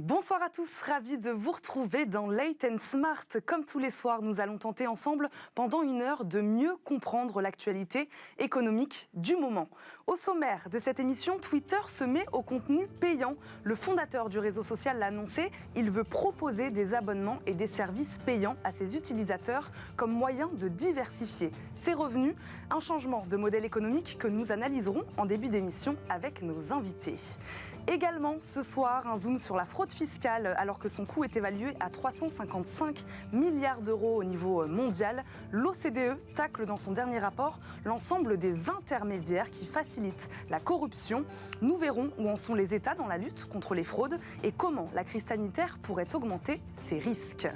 Bonsoir à tous, ravi de vous retrouver dans Late and Smart. Comme tous les soirs, nous allons tenter ensemble pendant une heure de mieux comprendre l'actualité économique du moment. Au sommaire de cette émission, Twitter se met au contenu payant. Le fondateur du réseau social l'a annoncé, il veut proposer des abonnements et des services payants à ses utilisateurs comme moyen de diversifier ses revenus. Un changement de modèle économique que nous analyserons en début d'émission avec nos invités. Également ce soir, un zoom sur la fraude fiscale alors que son coût est évalué à 355 milliards d'euros au niveau mondial. L'OCDE tacle dans son dernier rapport l'ensemble des intermédiaires qui facilitent la corruption. Nous verrons où en sont les États dans la lutte contre les fraudes et comment la crise sanitaire pourrait augmenter ces risques.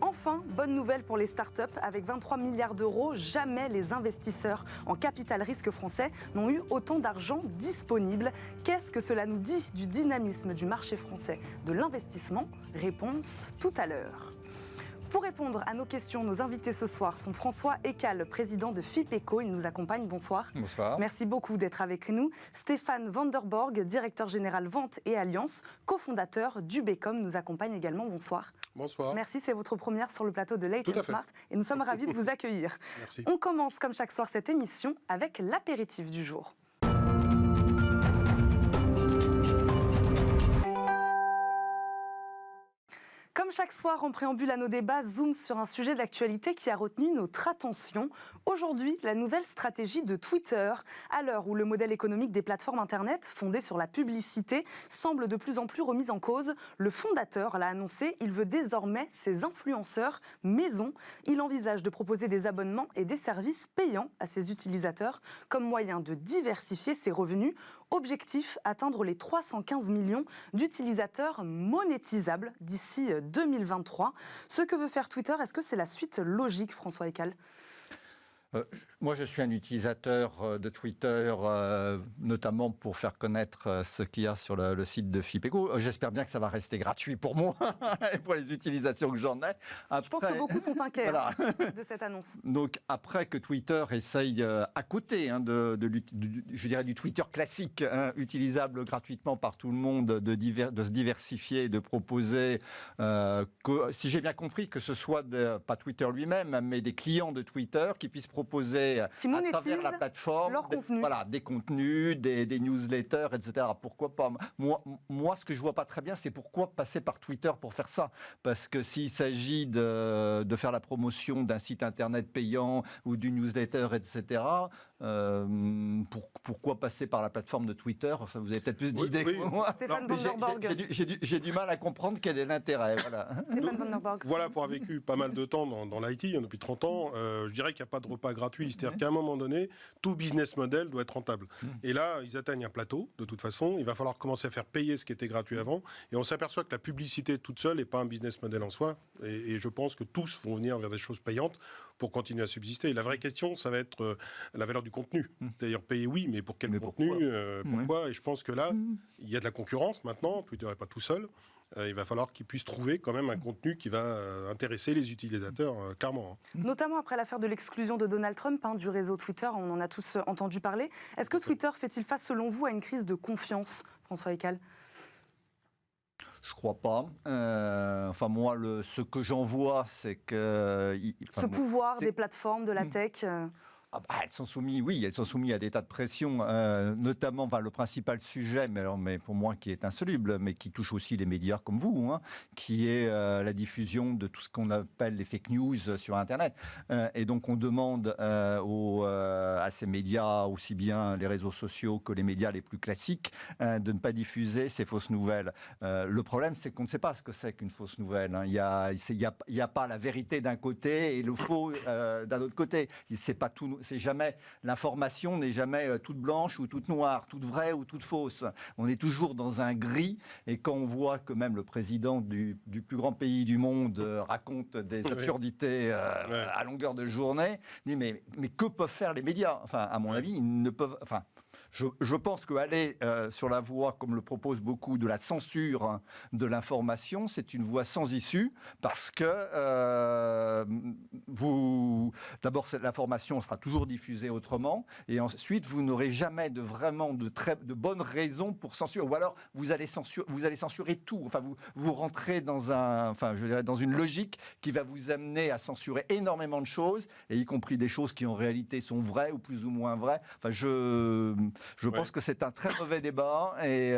Enfin, bonne nouvelle pour les startups, avec 23 milliards d'euros, jamais les investisseurs en capital risque français n'ont eu autant d'argent disponible. Qu'est-ce que cela nous dit du dynamisme du marché français de l'investissement? Réponse tout à l'heure. Pour répondre à nos questions, nos invités ce soir sont François Ekal, président de FIPECO. Il nous accompagne. Bonsoir. Bonsoir. Merci beaucoup d'être avec nous. Stéphane Vanderborg, directeur général Vente et Alliance, cofondateur d'Ubecom, nous accompagne également. Bonsoir. Bonsoir. Merci, c'est votre première sur le plateau de Late and Smart et nous sommes ravis de vous accueillir. Merci. On commence comme chaque soir cette émission avec l'apéritif du jour. Comme chaque soir, en préambule à nos débats, zoom sur un sujet d'actualité qui a retenu notre attention. Aujourd'hui, la nouvelle stratégie de Twitter. À l'heure où le modèle économique des plateformes Internet, fondé sur la publicité, semble de plus en plus remis en cause, le fondateur l'a annoncé, il veut désormais ses influenceurs maison. Il envisage de proposer des abonnements et des services payants à ses utilisateurs comme moyen de diversifier ses revenus. Objectif, atteindre les 315 millions d'utilisateurs monétisables d'ici 2023. Ce que veut faire Twitter, est-ce que c'est la suite logique, François Ekal ? Moi, je suis un utilisateur de Twitter, notamment pour faire connaître ce qu'il y a sur le site de FIPECO. J'espère bien que ça va rester gratuit pour moi et pour les utilisations que j'en ai. Après, je pense que beaucoup sont inquiets voilà. De cette annonce. Donc, après que Twitter essaye, à côté je dirais du Twitter classique, utilisable gratuitement par tout le monde, de se diversifier, de proposer, si j'ai bien compris, que ce soit pas Twitter lui-même, mais des clients de Twitter qui puissent proposer qui à travers la plateforme des contenus, des newsletters, etc. Pourquoi pas ? Moi, ce que je vois pas très bien, c'est pourquoi passer par Twitter pour faire ça. Parce que s'il s'agit de faire la promotion d'un site internet payant ou d'une newsletter, etc., pourquoi passer par la plateforme de Twitter ? Enfin, vous avez peut-être plus d'idées que moi. Stéphane Vanderborg. J'ai du mal à comprendre quel est l'intérêt. Voilà. Stéphane Vanderborg. Voilà, pour avoir vécu pas mal de temps dans l'IT, depuis 30 ans, je dirais qu'il n'y a pas de repas gratuit. C'est-à-dire qu'à un moment donné, tout business model doit être rentable. Et là, ils atteignent un plateau, de toute façon. Il va falloir commencer à faire payer ce qui était gratuit avant. Et on s'aperçoit que la publicité toute seule n'est pas un business model en soi. Et je pense que tous vont venir vers des choses payantes pour continuer à subsister. Et la vraie question, ça va être la valeur du contenu. C'est-à-dire payer, oui, mais pour quel contenu pourquoi Et je pense que là, il y a de la concurrence maintenant. Twitter n'est pas tout seul. Il va falloir qu'ils puissent trouver quand même un contenu qui va intéresser les utilisateurs, clairement. Notamment après l'affaire de l'exclusion de Donald Trump du réseau Twitter, on en a tous entendu parler. Est-ce que Twitter fait-il face, selon vous, à une crise de confiance, François Ekal ? Je crois pas. Enfin, moi, ce que j'en vois, c'est que... pouvoir des plateformes, de la tech... elles sont soumises à des tas de pressions, notamment le principal sujet, mais pour moi qui est insoluble, mais qui touche aussi les médias comme vous, qui est la diffusion de tout ce qu'on appelle les fake news sur Internet. Et donc on demande à ces médias, aussi bien les réseaux sociaux que les médias les plus classiques, de ne pas diffuser ces fausses nouvelles. Le problème, c'est qu'on ne sait pas ce que c'est qu'une fausse nouvelle. Il y a pas la vérité d'un côté et le faux d'un autre côté. C'est pas tout. C'est jamais, l'information n'est jamais toute blanche ou toute noire, toute vraie ou toute fausse. On est toujours dans un gris, et quand on voit que même le président du plus grand pays du monde raconte des absurdités à longueur de journée, dit mais que peuvent faire les médias ? Enfin, à mon avis, ils ne peuvent... Enfin, Je pense qu'aller sur la voie, comme le proposent beaucoup, de la censure de l'information, c'est une voie sans issue, parce que d'abord, l'information sera toujours diffusée autrement, et ensuite, vous n'aurez jamais vraiment de bonnes raisons pour censurer. Ou alors, vous allez censurer tout. Enfin, vous rentrez dans une logique qui va vous amener à censurer énormément de choses, et y compris des choses qui en réalité sont vraies ou plus ou moins vraies. Enfin, je pense que c'est un très mauvais débat, et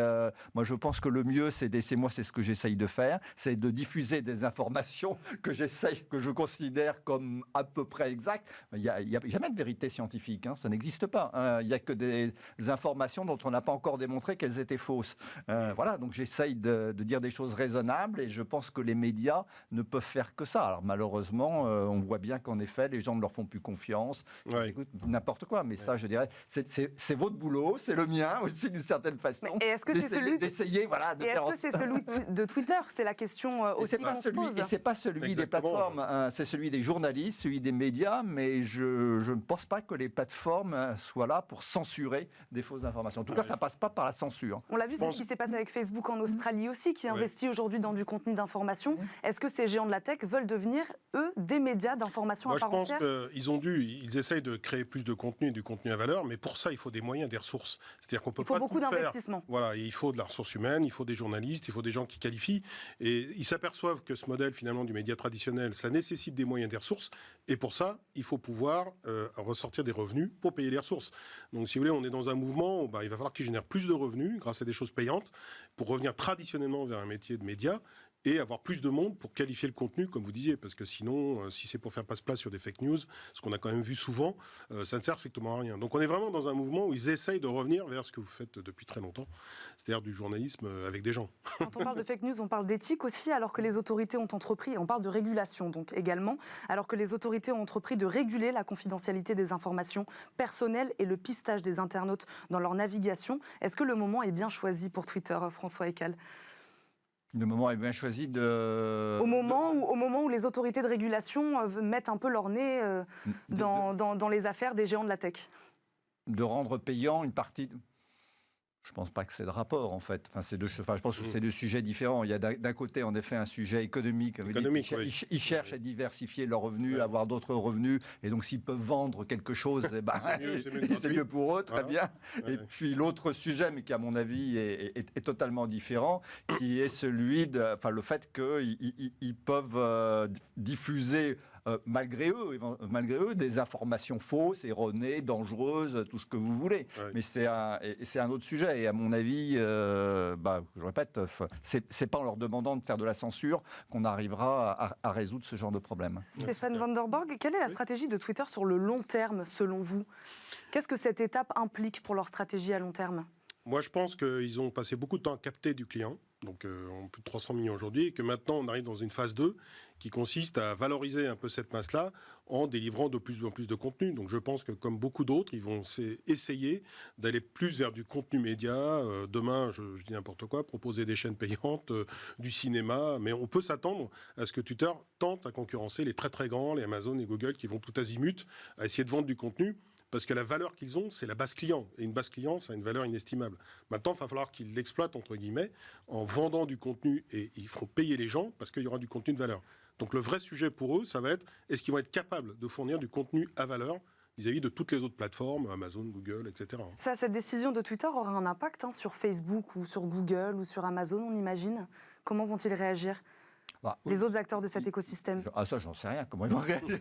moi je pense que le mieux c'est ce que j'essaye de faire, c'est de diffuser des informations que je considère comme à peu près exactes. Il n'y a jamais de vérité scientifique, hein, ça n'existe pas. Il n'y a que des informations dont on n'a pas encore démontré qu'elles étaient fausses. Voilà, donc j'essaye de dire des choses raisonnables, et je pense que les médias ne peuvent faire que ça. Alors malheureusement, on voit bien qu'en effet, les gens ne leur font plus confiance. Ils écoutent n'importe quoi, mais ça, je dirais, c'est votre boulot, c'est le mien aussi d'une certaine façon. Et est-ce que c'est celui d'essayer, voilà, de est-ce que c'est celui de Twitter? C'est la question aussi qu'on se pose. Et c'est pas celui des plateformes, c'est celui des journalistes, celui des médias, mais je ne pense pas que les plateformes soient là pour censurer des fausses informations. En tout cas, ça passe pas par la censure. On l'a vu, c'est ce qui s'est passé avec Facebook en Australie aussi, qui investit aujourd'hui dans du contenu d'information. Est-ce que ces géants de la tech veulent devenir, eux, des médias d'information à part entière? Je pense qu'ils essayent de créer plus de contenu, du contenu à valeur, mais pour ça, il faut des moyens, des ressources. C'est-à-dire qu'on peut pas tout faire. Il faut beaucoup d'investissement. Voilà, et il faut de la ressource humaine, il faut des journalistes, il faut des gens qui qualifient. Et ils s'aperçoivent que ce modèle, finalement, du média traditionnel, ça nécessite des moyens, des ressources. Et pour ça, il faut pouvoir ressortir des revenus pour payer les ressources. Donc, si vous voulez, on est dans un mouvement où il va falloir qu'ils génèrent plus de revenus grâce à des choses payantes pour revenir traditionnellement vers un métier de média et avoir plus de monde pour qualifier le contenu, comme vous disiez, parce que sinon, si c'est pour faire passe-place sur des fake news, ce qu'on a quand même vu souvent, ça ne sert strictement à rien. Donc on est vraiment dans un mouvement où ils essayent de revenir vers ce que vous faites depuis très longtemps, c'est-à-dire du journalisme avec des gens. Quand on parle de fake news, on parle d'éthique aussi, alors que les autorités ont entrepris, on parle de régulation donc également, alors que les autorités ont entrepris de réguler la confidentialité des informations personnelles et le pistage des internautes dans leur navigation. Est-ce que le moment est bien choisi pour Twitter, François Eckel ? Le moment est bien choisi au moment où les autorités de régulation mettent un peu leur nez dans les affaires des géants de la tech. De rendre payant une partie... Je ne pense pas que c'est de rapport, en fait. Je pense que c'est deux sujets différents. Il y a d'un côté, en effet, un sujet économique. Ils cherchent à diversifier leurs revenus, à avoir d'autres revenus. Et donc, s'ils peuvent vendre quelque chose, c'est mieux pour eux, très bien. Et puis, l'autre sujet, mais qui, à mon avis, est totalement différent, qui est celui le fait qu'ils peuvent diffuser... malgré eux, des informations fausses, erronées, dangereuses, tout ce que vous voulez. Mais c'est un autre sujet. Et à mon avis, je répète, c'est pas en leur demandant de faire de la censure qu'on arrivera à résoudre ce genre de problème. Stéphane Van der Borg, quelle est la stratégie de Twitter sur le long terme, selon vous? Qu'est-ce que cette étape implique pour leur stratégie à long terme? Moi, je pense qu'ils ont passé beaucoup de temps à capter du client, donc en plus de 300 millions aujourd'hui, et que maintenant, on arrive dans une phase 2 qui consiste à valoriser un peu cette masse-là en délivrant de plus en plus de contenu. Donc je pense que, comme beaucoup d'autres, ils vont essayer d'aller plus vers du contenu média. Demain, je dis n'importe quoi, proposer des chaînes payantes, du cinéma, mais on peut s'attendre à ce que Twitter tente à concurrencer les très très grands, les Amazon et Google, qui vont tout azimut à essayer de vendre du contenu. Parce que la valeur qu'ils ont, c'est la base client. Et une base client, ça a une valeur inestimable. Maintenant, il va falloir qu'ils l'exploitent, entre guillemets, en vendant du contenu. Et ils feront payer les gens parce qu'il y aura du contenu de valeur. Donc le vrai sujet pour eux, ça va être, est-ce qu'ils vont être capables de fournir du contenu à valeur vis-à-vis de toutes les autres plateformes, Amazon, Google, etc. Cette décision de Twitter aura un impact sur Facebook ou sur Google ou sur Amazon, on imagine. Comment vont-ils réagir ? Les autres acteurs de cet écosystème. Ça, j'en sais rien. Comment ils vont réagir?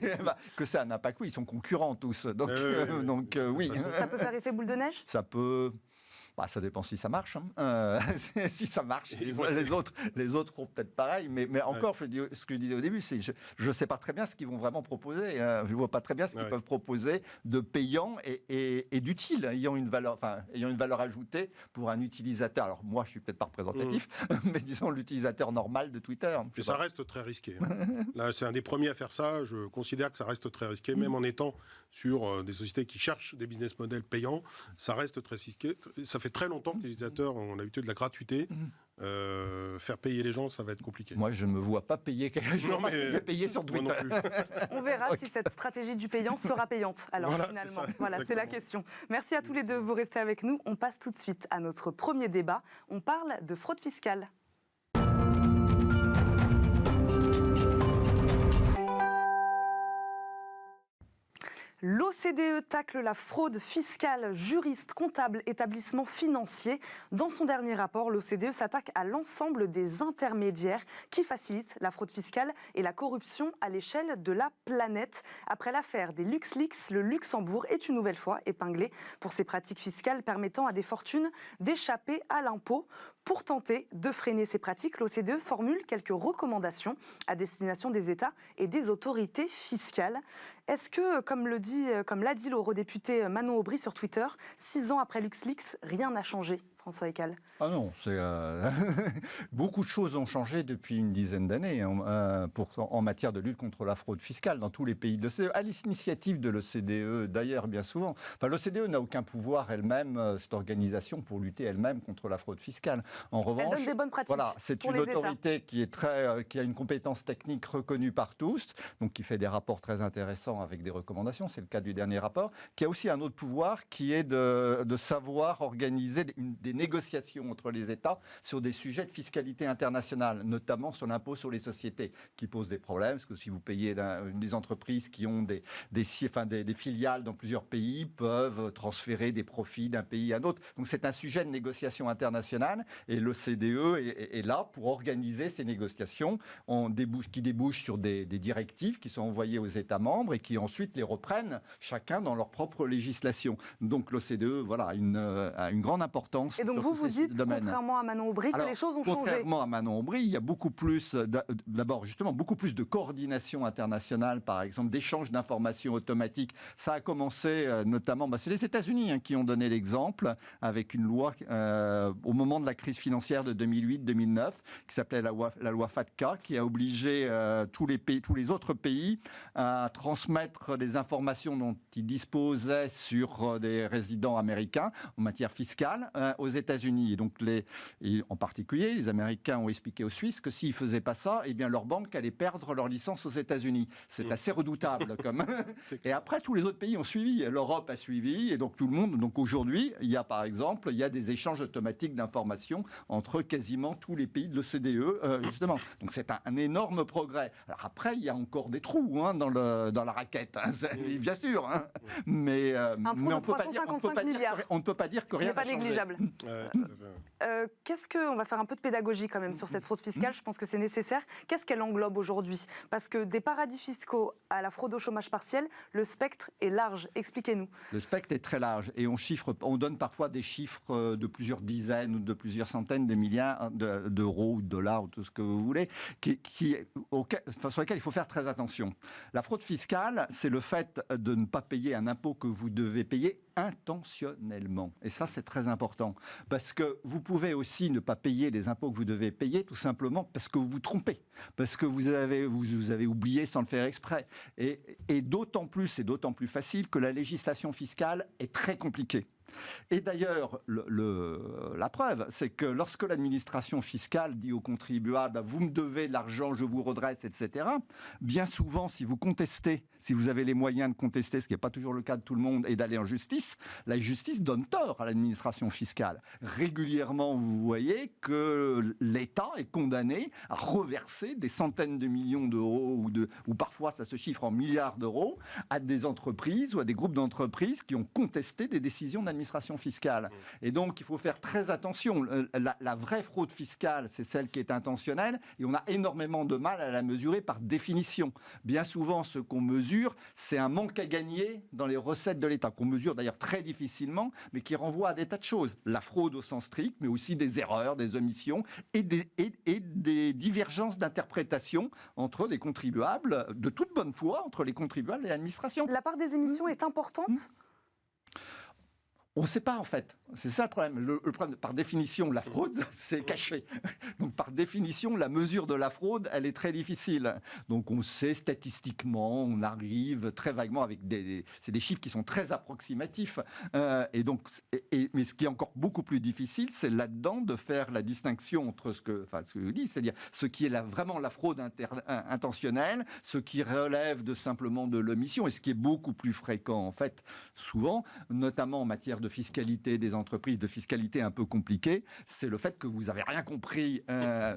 Que ça a un impact, oui, ils sont concurrents tous. Donc, oui. Ça peut faire effet boule de neige? Ça peut... ça dépend si ça marche. Si ça marche, les autres feront peut-être pareil. Mais encore, ce que je disais au début, c'est je ne sais pas très bien ce qu'ils vont vraiment proposer. Je ne vois pas très bien ce qu'ils peuvent proposer de payant et d'utile, ayant une valeur ajoutée pour un utilisateur. Alors moi, je ne suis peut-être pas représentatif, mais disons l'utilisateur normal de Twitter. Mais ça reste très risqué. Là, c'est un des premiers à faire ça. Je considère que ça reste très risqué, même en étant sur des sociétés qui cherchent des business models payants. Ça reste très risqué. Ça fait fait très longtemps que les utilisateurs ont l'habitude de la gratuité. Faire payer les gens, ça va être compliqué. Moi, je ne me vois pas payer quelque chose. Je vais payer sur Twitter. On verra si cette stratégie du payant sera payante. Alors voilà, finalement, c'est c'est la question. Merci à tous les deux, vous restez avec nous. On passe tout de suite à notre premier débat. On parle de fraude fiscale. L'OCDE tacle la fraude fiscale, juristes, comptables, établissements financiers. Dans son dernier rapport, l'OCDE s'attaque à l'ensemble des intermédiaires qui facilitent la fraude fiscale et la corruption à l'échelle de la planète. Après l'affaire des LuxLeaks, le Luxembourg est une nouvelle fois épinglé pour ses pratiques fiscales permettant à des fortunes d'échapper à l'impôt. Pour tenter de freiner ces pratiques, l'OCDE formule quelques recommandations à destination des États et des autorités fiscales. Est-ce que, comme l'a dit l'eurodéputé Manon Aubry sur Twitter, 6 ans après LuxLeaks, rien n'a changé, François Ekal? Ah non, beaucoup de choses ont changé depuis une dizaine d'années en matière de lutte contre la fraude fiscale dans tous les pays de l'OCDE, à l'initiative de l'OCDE d'ailleurs bien souvent. Enfin, l'OCDE n'a aucun pouvoir elle-même, cette organisation, pour lutter elle-même contre la fraude fiscale. En revanche, elle donne des bonnes pratiques. Voilà, c'est une autorité qui a une compétence technique reconnue par tous, donc qui fait des rapports très intéressants avec des recommandations. C'est le cas du dernier rapport. Qui a aussi un autre pouvoir qui est de savoir organiser des négociations entre les États sur des sujets de fiscalité internationale, notamment sur l'impôt sur les sociétés, qui pose des problèmes, parce que si vous payez des entreprises qui ont des filiales dans plusieurs pays, peuvent transférer des profits d'un pays à un autre. Donc c'est un sujet de négociation internationale, et l'OCDE est là pour organiser ces négociations qui débouchent sur des directives qui sont envoyées aux États membres et qui ensuite les reprennent chacun dans leur propre législation. Donc l'OCDE a une grande importance. Et donc vous dites, contrairement à Manon Aubry, que les choses ont changé. Contrairement à Manon Aubry, il y a beaucoup plus, d'abord justement, beaucoup plus de coordination internationale, par exemple, d'échanges d'informations automatiques. Ça a commencé notamment, c'est les États-Unis qui ont donné l'exemple avec une loi au moment de la crise financière de 2008-2009, qui s'appelait la loi FATCA, qui a obligé tous les autres pays à transmettre des informations dont ils disposaient sur des résidents américains en matière fiscale aux États-Unis. Et donc, en particulier, les Américains ont expliqué aux Suisses que s'ils ne faisaient pas ça, eh bien, leur banque allait perdre leur licence aux États-Unis. C'est assez redoutable. Et après, tous les autres pays ont suivi. L'Europe a suivi. Et donc, tout le monde. Donc, aujourd'hui, il y a des échanges automatiques d'informations entre quasiment tous les pays de l'OCDE, justement. Donc, c'est un énorme progrès. Alors après, il y a encore des trous dans la raquette, bien sûr. Mais on ne peut pas dire que rien n'a changé. Négligeable. On va faire un peu de pédagogie quand même sur cette fraude fiscale, je pense que c'est nécessaire. Qu'est-ce qu'elle englobe aujourd'hui? Parce que des paradis fiscaux à la fraude au chômage partiel, le spectre est large. Expliquez-nous. Le spectre est très large et on donne parfois des chiffres de plusieurs dizaines ou de plusieurs centaines de milliards d'euros ou de dollars ou tout ce que vous voulez, sur lesquels il faut faire très attention. La fraude fiscale, c'est le fait de ne pas payer un impôt que vous devez payer intentionnellement. Et ça, c'est très important. Parce que vous pouvez aussi ne pas payer les impôts que vous devez payer, tout simplement parce que vous vous trompez. Parce que vous avez oublié sans le faire exprès. Et d'autant plus facile que la législation fiscale est très compliquée. Et d'ailleurs, la preuve, c'est que lorsque l'administration fiscale dit aux contribuables « vous me devez de l'argent, je vous redresse, etc. », bien souvent, si vous contestez, si vous avez les moyens de contester, ce qui n'est pas toujours le cas de tout le monde, et d'aller en justice, la justice donne tort à l'administration fiscale. Régulièrement, vous voyez que l'État est condamné à reverser des centaines de millions d'euros, ou parfois ça se chiffre en milliards d'euros, à des entreprises ou à des groupes d'entreprises qui ont contesté des décisions d'administration fiscale. Et donc, il faut faire très attention. La vraie fraude fiscale, c'est celle qui est intentionnelle, et on a énormément de mal à la mesurer par définition. Bien souvent, ce qu'on mesure, c'est un manque à gagner dans les recettes de l'État, qu'on mesure d'ailleurs très difficilement, mais qui renvoie à des tas de choses. La fraude au sens strict, mais aussi des erreurs, des omissions, et des divergences d'interprétation entre les contribuables, de toute bonne foi, entre les contribuables et l'administration. La part des émissions est importante ? On ne sait pas en fait, c'est ça le problème. Le problème, par définition, la fraude, c'est caché. Donc par définition, la mesure de la fraude, elle est très difficile. Donc on sait statistiquement, on arrive très vaguement avec c'est des chiffres qui sont très approximatifs. Mais ce qui est encore beaucoup plus difficile, c'est là-dedans de faire la distinction entre ce que je dis, c'est-à-dire ce qui est vraiment la fraude intentionnelle, ce qui relève simplement de l'omission et ce qui est beaucoup plus fréquent en fait, souvent, notamment en matière de fiscalité des entreprises, de fiscalité un peu compliquée, c'est le fait que vous n'avez rien compris.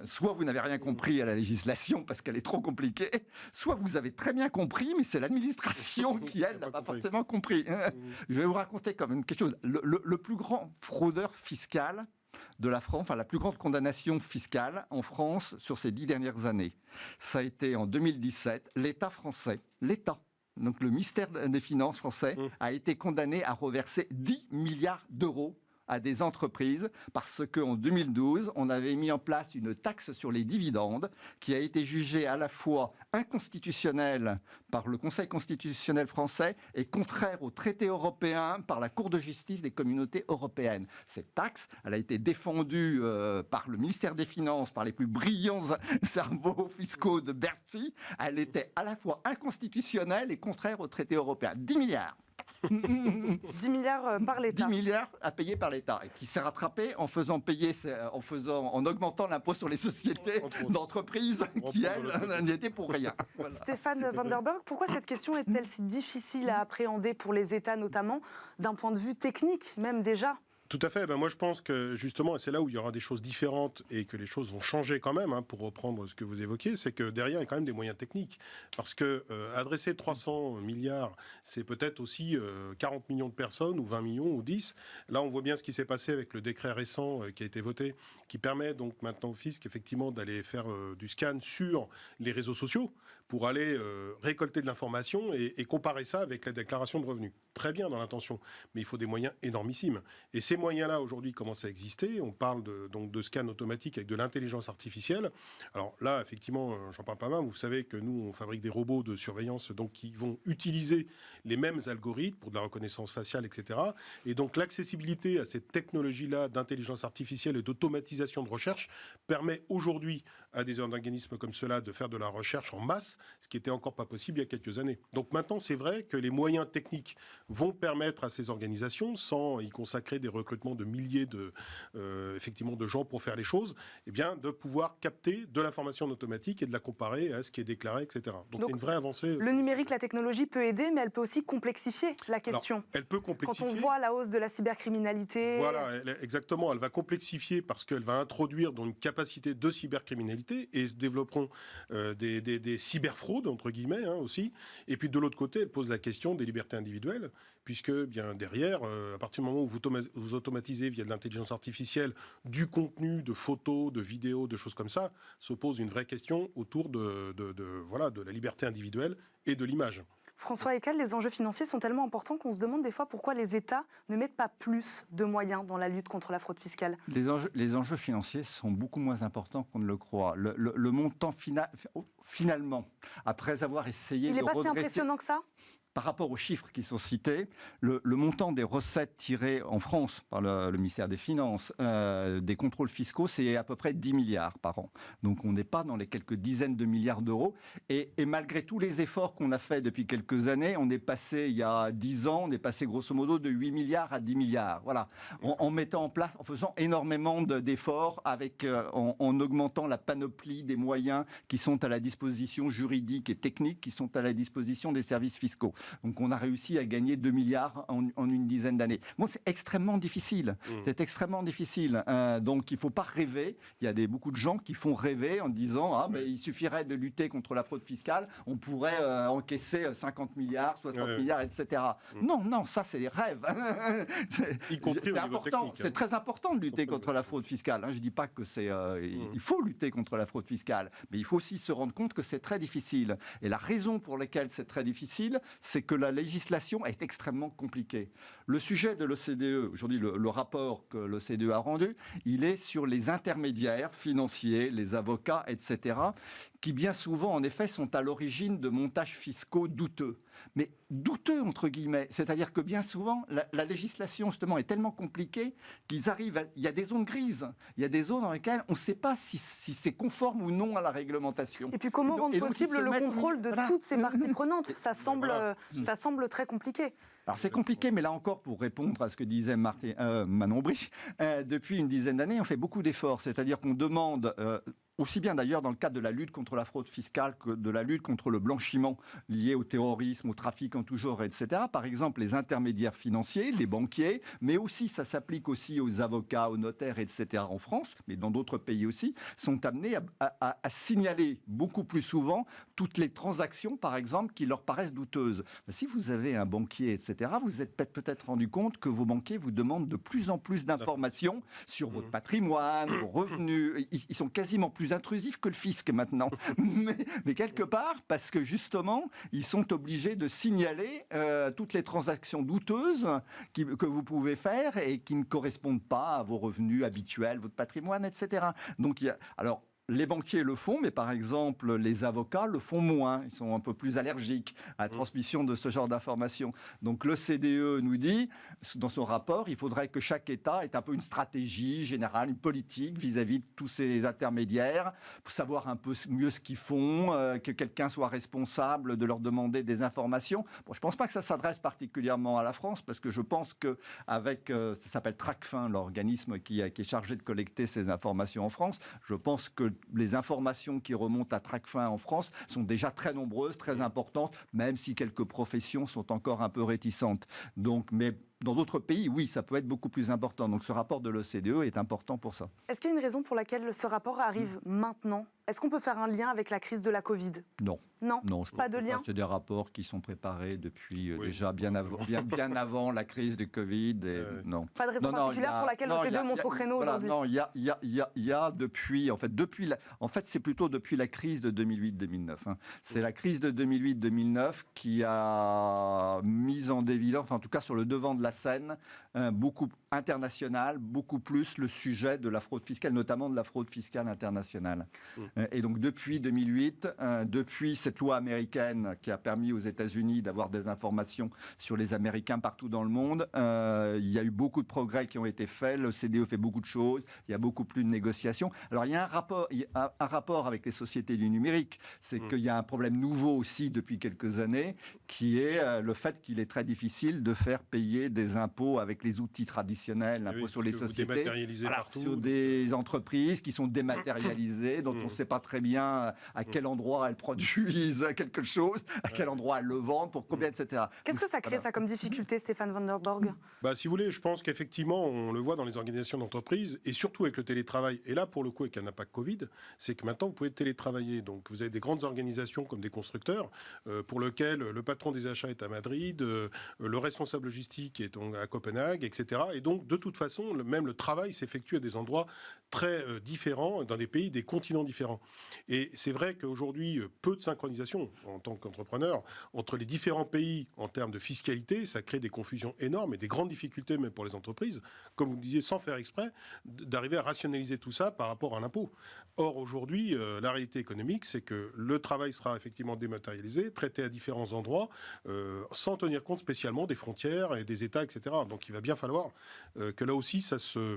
Soit vous n'avez rien compris à la législation parce qu'elle est trop compliquée, soit vous avez très bien compris, mais c'est l'administration qui, elle, n'a pas forcément compris. Je vais vous raconter quand même quelque chose. Le plus grand fraudeur fiscal de la France, enfin la plus grande condamnation fiscale en France sur ces 10 dernières années, ça a été en 2017, l'État français, donc le ministère des Finances français, a été condamné à reverser 10 milliards d'euros à des entreprises parce qu'en 2012, on avait mis en place une taxe sur les dividendes qui a été jugée à la fois inconstitutionnelle par le Conseil constitutionnel français et contraire aux traités européens par la Cour de justice des communautés européennes. Cette taxe, elle a été défendue par le ministère des Finances, par les plus brillants cerveaux fiscaux de Bercy. Elle était à la fois inconstitutionnelle et contraire aux traités européens. 10 milliards 10 milliards par l'État. 10 milliards à payer par l'État, et qui s'est rattrapé en en augmentant l'impôt sur les sociétés d'entreprises qui, elles, n'y étaient pour rien. Voilà. Stéphane Van der Burg, pourquoi cette question est-elle si difficile à appréhender pour les États, notamment d'un point de vue technique, même déjà ? Tout à fait. Moi, je pense que justement, c'est là où il y aura des choses différentes et que les choses vont changer quand même, pour reprendre ce que vous évoquez, c'est que derrière, il y a quand même des moyens techniques. Parce que adresser 300 milliards, c'est peut-être aussi 40 millions de personnes, ou 20 millions, ou 10. Là, on voit bien ce qui s'est passé avec le décret récent qui a été voté, qui permet donc maintenant au fisc, effectivement, d'aller faire du scan sur les réseaux sociaux pour aller récolter de l'information et comparer ça avec la déclaration de revenus. Très bien dans l'intention, mais il faut des moyens énormissimes. Et ces moyens-là, aujourd'hui, commencent à exister. On parle donc de scan automatique avec de l'intelligence artificielle. Alors là, effectivement, j'en parle pas mal. Vous savez que nous, on fabrique des robots de surveillance donc, qui vont utiliser les mêmes algorithmes pour de la reconnaissance faciale, etc. Et donc l'accessibilité à cette technologie-là d'intelligence artificielle et d'automatisation de recherche permet aujourd'hui à des organismes comme ceux-là de faire de la recherche en masse, ce qui n'était encore pas possible il y a quelques années. Donc maintenant, c'est vrai que les moyens techniques vont permettre à ces organisations, sans y consacrer des recrutements de milliers effectivement, de gens pour faire les choses, de pouvoir capter de l'information en automatique et de la comparer à ce qui est déclaré, etc. Donc il y a une vraie avancée. Le numérique, la technologie peut aider, mais elle peut aussi complexifier la question. Alors, elle peut complexifier. Quand on voit la hausse de la cybercriminalité... Voilà, exactement. Elle va complexifier parce qu'elle va introduire dans une capacité de cybercriminalité et se développeront des cyberfraudes, entre guillemets, aussi. Et puis de l'autre côté, elle pose la question des libertés individuelles, puisque bien derrière, à partir du moment où vous automatisez via de l'intelligence artificielle du contenu, de photos, de vidéos, de choses comme ça, se pose une vraie question autour de la liberté individuelle et de l'image. François Eckel, les enjeux financiers sont tellement importants qu'on se demande des fois pourquoi les États ne mettent pas plus de moyens dans la lutte contre la fraude fiscale. Les enjeux financiers sont beaucoup moins importants qu'on ne le croit. Le montant finalement, après avoir essayé de redresser... Il n'est pas si impressionnant que ça ? Par rapport aux chiffres qui sont cités, le montant des recettes tirées en France par le ministère des Finances, des contrôles fiscaux, c'est à peu près 10 milliards par an. Donc on n'est pas dans les quelques dizaines de milliards d'euros. Et malgré tous les efforts qu'on a faits depuis quelques années, on est passé, il y a 10 ans, on est passé grosso modo de 8 milliards à 10 milliards. Voilà. En mettant en place, en faisant énormément d'efforts, en augmentant la panoplie des moyens qui sont à la disposition juridique et technique, qui sont à la disposition des services fiscaux. Donc on a réussi à gagner 2 milliards en une dizaine d'années. Bon, c'est extrêmement difficile. C'est extrêmement difficile. Donc il ne faut pas rêver. Il y a beaucoup de gens qui font rêver en disant il suffirait de lutter contre la fraude fiscale, on pourrait encaisser 50 milliards, 60 milliards, etc. Non, ça c'est des rêves. C'est important. C'est très important de lutter contre la fraude fiscale. Je ne dis pas que il faut lutter contre la fraude fiscale, mais il faut aussi se rendre compte que c'est très difficile. Et la raison pour laquelle c'est très difficile, c'est que la législation est extrêmement compliquée. Le sujet de l'OCDE, aujourd'hui le rapport que l'OCDE a rendu, il est sur les intermédiaires financiers, les avocats, etc., qui bien souvent, en effet, sont à l'origine de montages fiscaux douteux. mais douteux, entre guillemets. C'est-à-dire que bien souvent, la législation, justement, est tellement compliquée qu'il y a des zones grises. Il y a des zones dans lesquelles on ne sait pas si c'est conforme ou non à la réglementation. Et puis comment rendre possible le contrôle de toutes ces parties prenantes ? Ça semble très compliqué. Alors c'est compliqué, mais là encore, pour répondre à ce que disait Manon Brich, depuis une dizaine d'années, on fait beaucoup d'efforts. C'est-à-dire qu'on demande, aussi bien d'ailleurs dans le cadre de la lutte contre la fraude fiscale que de la lutte contre le blanchiment lié au terrorisme, au trafic en tout genre, etc. Par exemple, les intermédiaires financiers, les banquiers, mais aussi, ça s'applique aussi aux avocats, aux notaires, etc. en France, mais dans d'autres pays aussi, sont amenés à signaler beaucoup plus souvent toutes les transactions, par exemple, qui leur paraissent douteuses. Si vous avez un banquier, etc., vous vous êtes peut-être rendu compte que vos banquiers vous demandent de plus en plus d'informations sur votre patrimoine, vos revenus. Ils sont quasiment plus intrusifs que le fisc maintenant. mais quelque part, parce que justement, ils sont obligés de signaler toutes les transactions douteuses que vous pouvez faire et qui ne correspondent pas à vos revenus habituels, votre patrimoine, etc. Donc, alors, les banquiers le font, mais par exemple, les avocats le font moins. Ils sont un peu plus allergiques à la transmission de ce genre d'informations. Donc, l'OCDE nous dit, dans son rapport, il faudrait que chaque État ait un peu une stratégie générale, une politique vis-à-vis de tous ces intermédiaires, pour savoir un peu mieux ce qu'ils font, que quelqu'un soit responsable de leur demander des informations. Bon, je ne pense pas que ça s'adresse particulièrement à la France, parce que je pense qu'avec, ça s'appelle Tracfin, l'organisme qui est chargé de collecter ces informations en France, je pense que les informations qui remontent à Tracfin en France sont déjà très nombreuses, très importantes, même si quelques professions sont encore un peu réticentes. Donc, mais dans d'autres pays, oui, ça peut être beaucoup plus important. Donc ce rapport de l'OCDE est important pour ça. Est-ce qu'il y a une raison pour laquelle ce rapport arrive maintenant ? Est-ce qu'on peut faire un lien avec la crise de la Covid ? Non. Non, pas de lien. C'est des rapports qui sont préparés depuis déjà bien avant la crise du Covid. Non. Pas de raison particulière pour laquelle l'OCDE monte au créneau aujourd'hui. Non, il y a depuis, c'est plutôt depuis la crise de 2008-2009. Hein. C'est la crise de 2008-2009 qui a mis en évidence, en tout cas sur le devant de la scène, beaucoup international, beaucoup plus le sujet de la fraude fiscale, notamment de la fraude fiscale internationale. Et donc depuis 2008, depuis cette loi américaine qui a permis aux États-Unis d'avoir des informations sur les Américains partout dans le monde, il y a eu beaucoup de progrès qui ont été faits, l'OCDE fait beaucoup de choses, il y a beaucoup plus de négociations. Alors il y a un rapport avec les sociétés du numérique, c'est qu'il y a un problème nouveau aussi depuis quelques années, qui est le fait qu'il est très difficile de faire payer des impôts avec les outils traditionnels, l'impôt sur les sociétés, sur des entreprises qui sont dématérialisées, dont on ne sait pas très bien à quel endroit elles produisent quelque chose, à quel endroit elles le vendent, pour combien, etc. Qu'est-ce que ça crée, ça, comme difficulté, Stéphane Van der Borg ? Si vous voulez, je pense qu'effectivement, on le voit dans les organisations d'entreprise, et surtout avec le télétravail, et là, pour le coup, avec un impact Covid, c'est que maintenant, vous pouvez télétravailler. Donc, vous avez des grandes organisations comme des constructeurs, pour lesquels le patron des achats est à Madrid, le responsable logistique est à Copenhague, etc. Et donc, de toute façon, même le travail s'effectue à des endroits très différents, dans des pays, des continents différents. Et c'est vrai qu'aujourd'hui, peu de synchronisation, en tant qu'entrepreneur, entre les différents pays en termes de fiscalité, ça crée des confusions énormes et des grandes difficultés même pour les entreprises, comme vous le disiez, sans faire exprès, d'arriver à rationaliser tout ça par rapport à l'impôt. Or, aujourd'hui, la réalité économique, c'est que le travail sera effectivement dématérialisé, traité à différents endroits, sans tenir compte spécialement des frontières et des États, etc. Donc, il va bien falloir que là aussi, ça se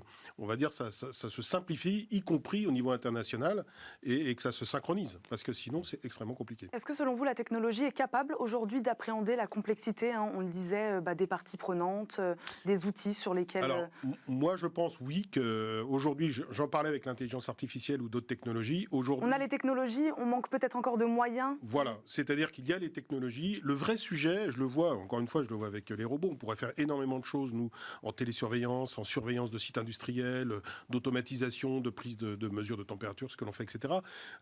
simplifie, y compris au niveau international, et que ça se synchronise, parce que sinon, c'est extrêmement compliqué. Est-ce que, selon vous, la technologie est capable aujourd'hui d'appréhender la complexité, on le disait, des parties prenantes, des outils sur lesquels... Alors, moi, je pense, oui, qu'aujourd'hui, j'en parlais avec l'intelligence artificielle ou d'autres technologies. Aujourd'hui, on a les technologies, on manque peut-être encore de moyens. Voilà, c'est-à-dire qu'il y a les technologies. Le vrai sujet, je le vois, encore une fois, je le vois avec les robots. On pourrait faire énormément de choses, nous, en télésurveillance, en surveillance de sites industriels, d'automatisation, de prise de mesures de température, ce que l'on fait, etc.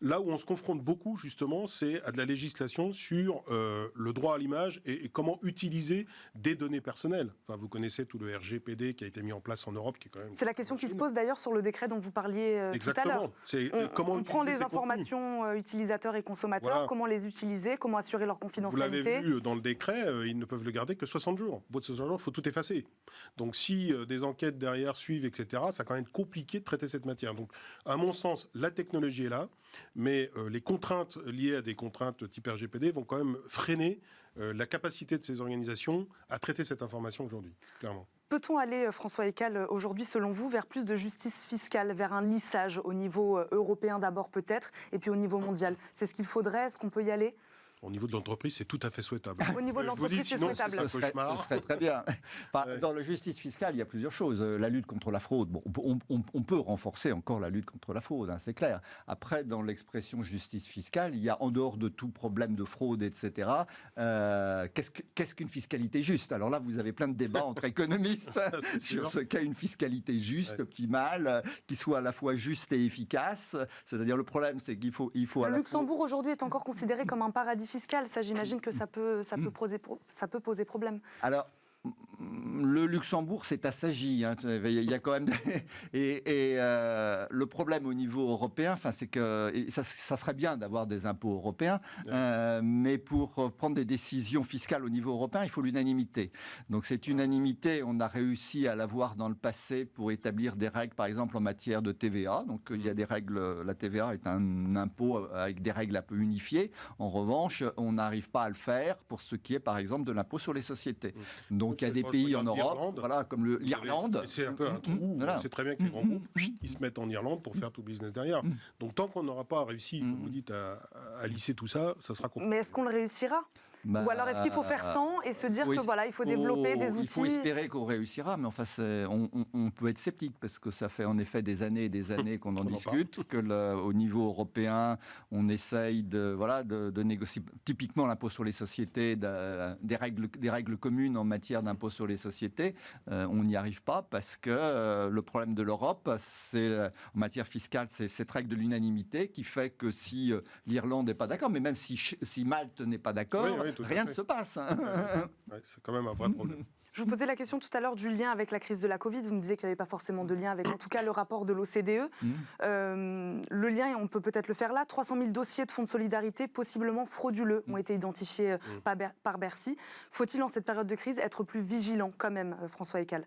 Là où on se confronte beaucoup, justement, c'est à de la législation sur le droit à l'image et comment utiliser des données personnelles. Enfin, vous connaissez tout le RGPD qui a été mis en place en Europe, qui est quand même... C'est la question qui se pose d'ailleurs sur le décret dont vous parliez tout à l'heure. On prend des informations utilisateurs et consommateurs, voilà. Comment les utiliser, comment assurer leur confidentialité. Vous l'avez vu dans le décret, ils ne peuvent le garder que 60 jours. Au bout de 60 jours, il faut tout effacer. Donc si des enquêtes derrière suivent, etc., ça va quand même être compliqué de traiter cette matière. Donc à mon sens, la technologie est là. là. Mais les contraintes liées à des contraintes type RGPD vont quand même freiner la capacité de ces organisations à traiter cette information aujourd'hui, clairement. Peut-on aller, François Ekal, aujourd'hui, selon vous, vers plus de justice fiscale, vers un lissage au niveau européen d'abord peut-être, et puis au niveau mondial? C'est ce qu'il faudrait? Est-ce qu'on peut y aller? Au niveau de l'entreprise, c'est tout à fait souhaitable. Au niveau de l'entreprise, c'est souhaitable. Ce serait très bien. Enfin, dans la justice fiscale, il y a plusieurs choses. La lutte contre la fraude, bon, on peut renforcer encore la lutte contre la fraude, hein, c'est clair. Après, dans l'expression justice fiscale, il y a, en dehors de tout problème de fraude, etc., qu'est-ce qu'une fiscalité juste? Alors là, vous avez plein de débats entre économistes sur ce qu'est une fiscalité juste, optimale, qui soit à la fois juste et efficace. C'est-à-dire, le problème, c'est qu'il faut à Le Luxembourg, aujourd'hui, est encore considéré comme un paradis fiscal. Ça, j'imagine que ça peut poser problème. Alors, le Luxembourg, c'est assagi. Hein. Il y a quand même le problème au niveau européen, c'est que ça serait bien d'avoir des impôts européens, mais pour prendre des décisions fiscales au niveau européen, il faut l'unanimité. Donc cette unanimité, on a réussi à l'avoir dans le passé pour établir des règles, par exemple en matière de TVA. Donc il y a des règles. La TVA est un impôt avec des règles un peu unifiées. En revanche, on n'arrive pas à le faire pour ce qui est, par exemple, de l'impôt sur les sociétés. Donc il y a des pays en Europe, voilà, comme l'Irlande. C'est un peu un trou. Voilà. C'est très bien que les grands groupes ils se mettent en Irlande pour faire tout le business derrière. Donc tant qu'on n'aura pas réussi, comme vous dites, à lisser tout ça, ça sera compliqué. Mais est-ce qu'on le réussira? Ou alors est-ce qu'il faut faire sans et se dire que voilà, il faut développer des outils? Il faut espérer qu'on réussira, mais enfin, on peut être sceptique parce que ça fait en effet des années et des années qu'on en discute, au niveau européen, on essaye de négocier typiquement l'impôt sur les sociétés, des règles communes en matière d'impôt sur les sociétés. On n'y arrive pas parce que le problème de l'Europe, c'est en matière fiscale, c'est cette règle de l'unanimité qui fait que si l'Irlande n'est pas d'accord, mais même si Malte n'est pas d'accord, rien ne se passe. C'est quand même un vrai problème. Je vous posais la question tout à l'heure du lien avec la crise de la Covid. Vous me disiez qu'il n'y avait pas forcément de lien avec, en tout cas, le rapport de l'OCDE. Le lien, on peut peut-être le faire là. 300 000 dossiers de fonds de solidarité possiblement frauduleux ont été identifiés par Bercy. Faut-il, en cette période de crise, être plus vigilant quand même, François Ekal?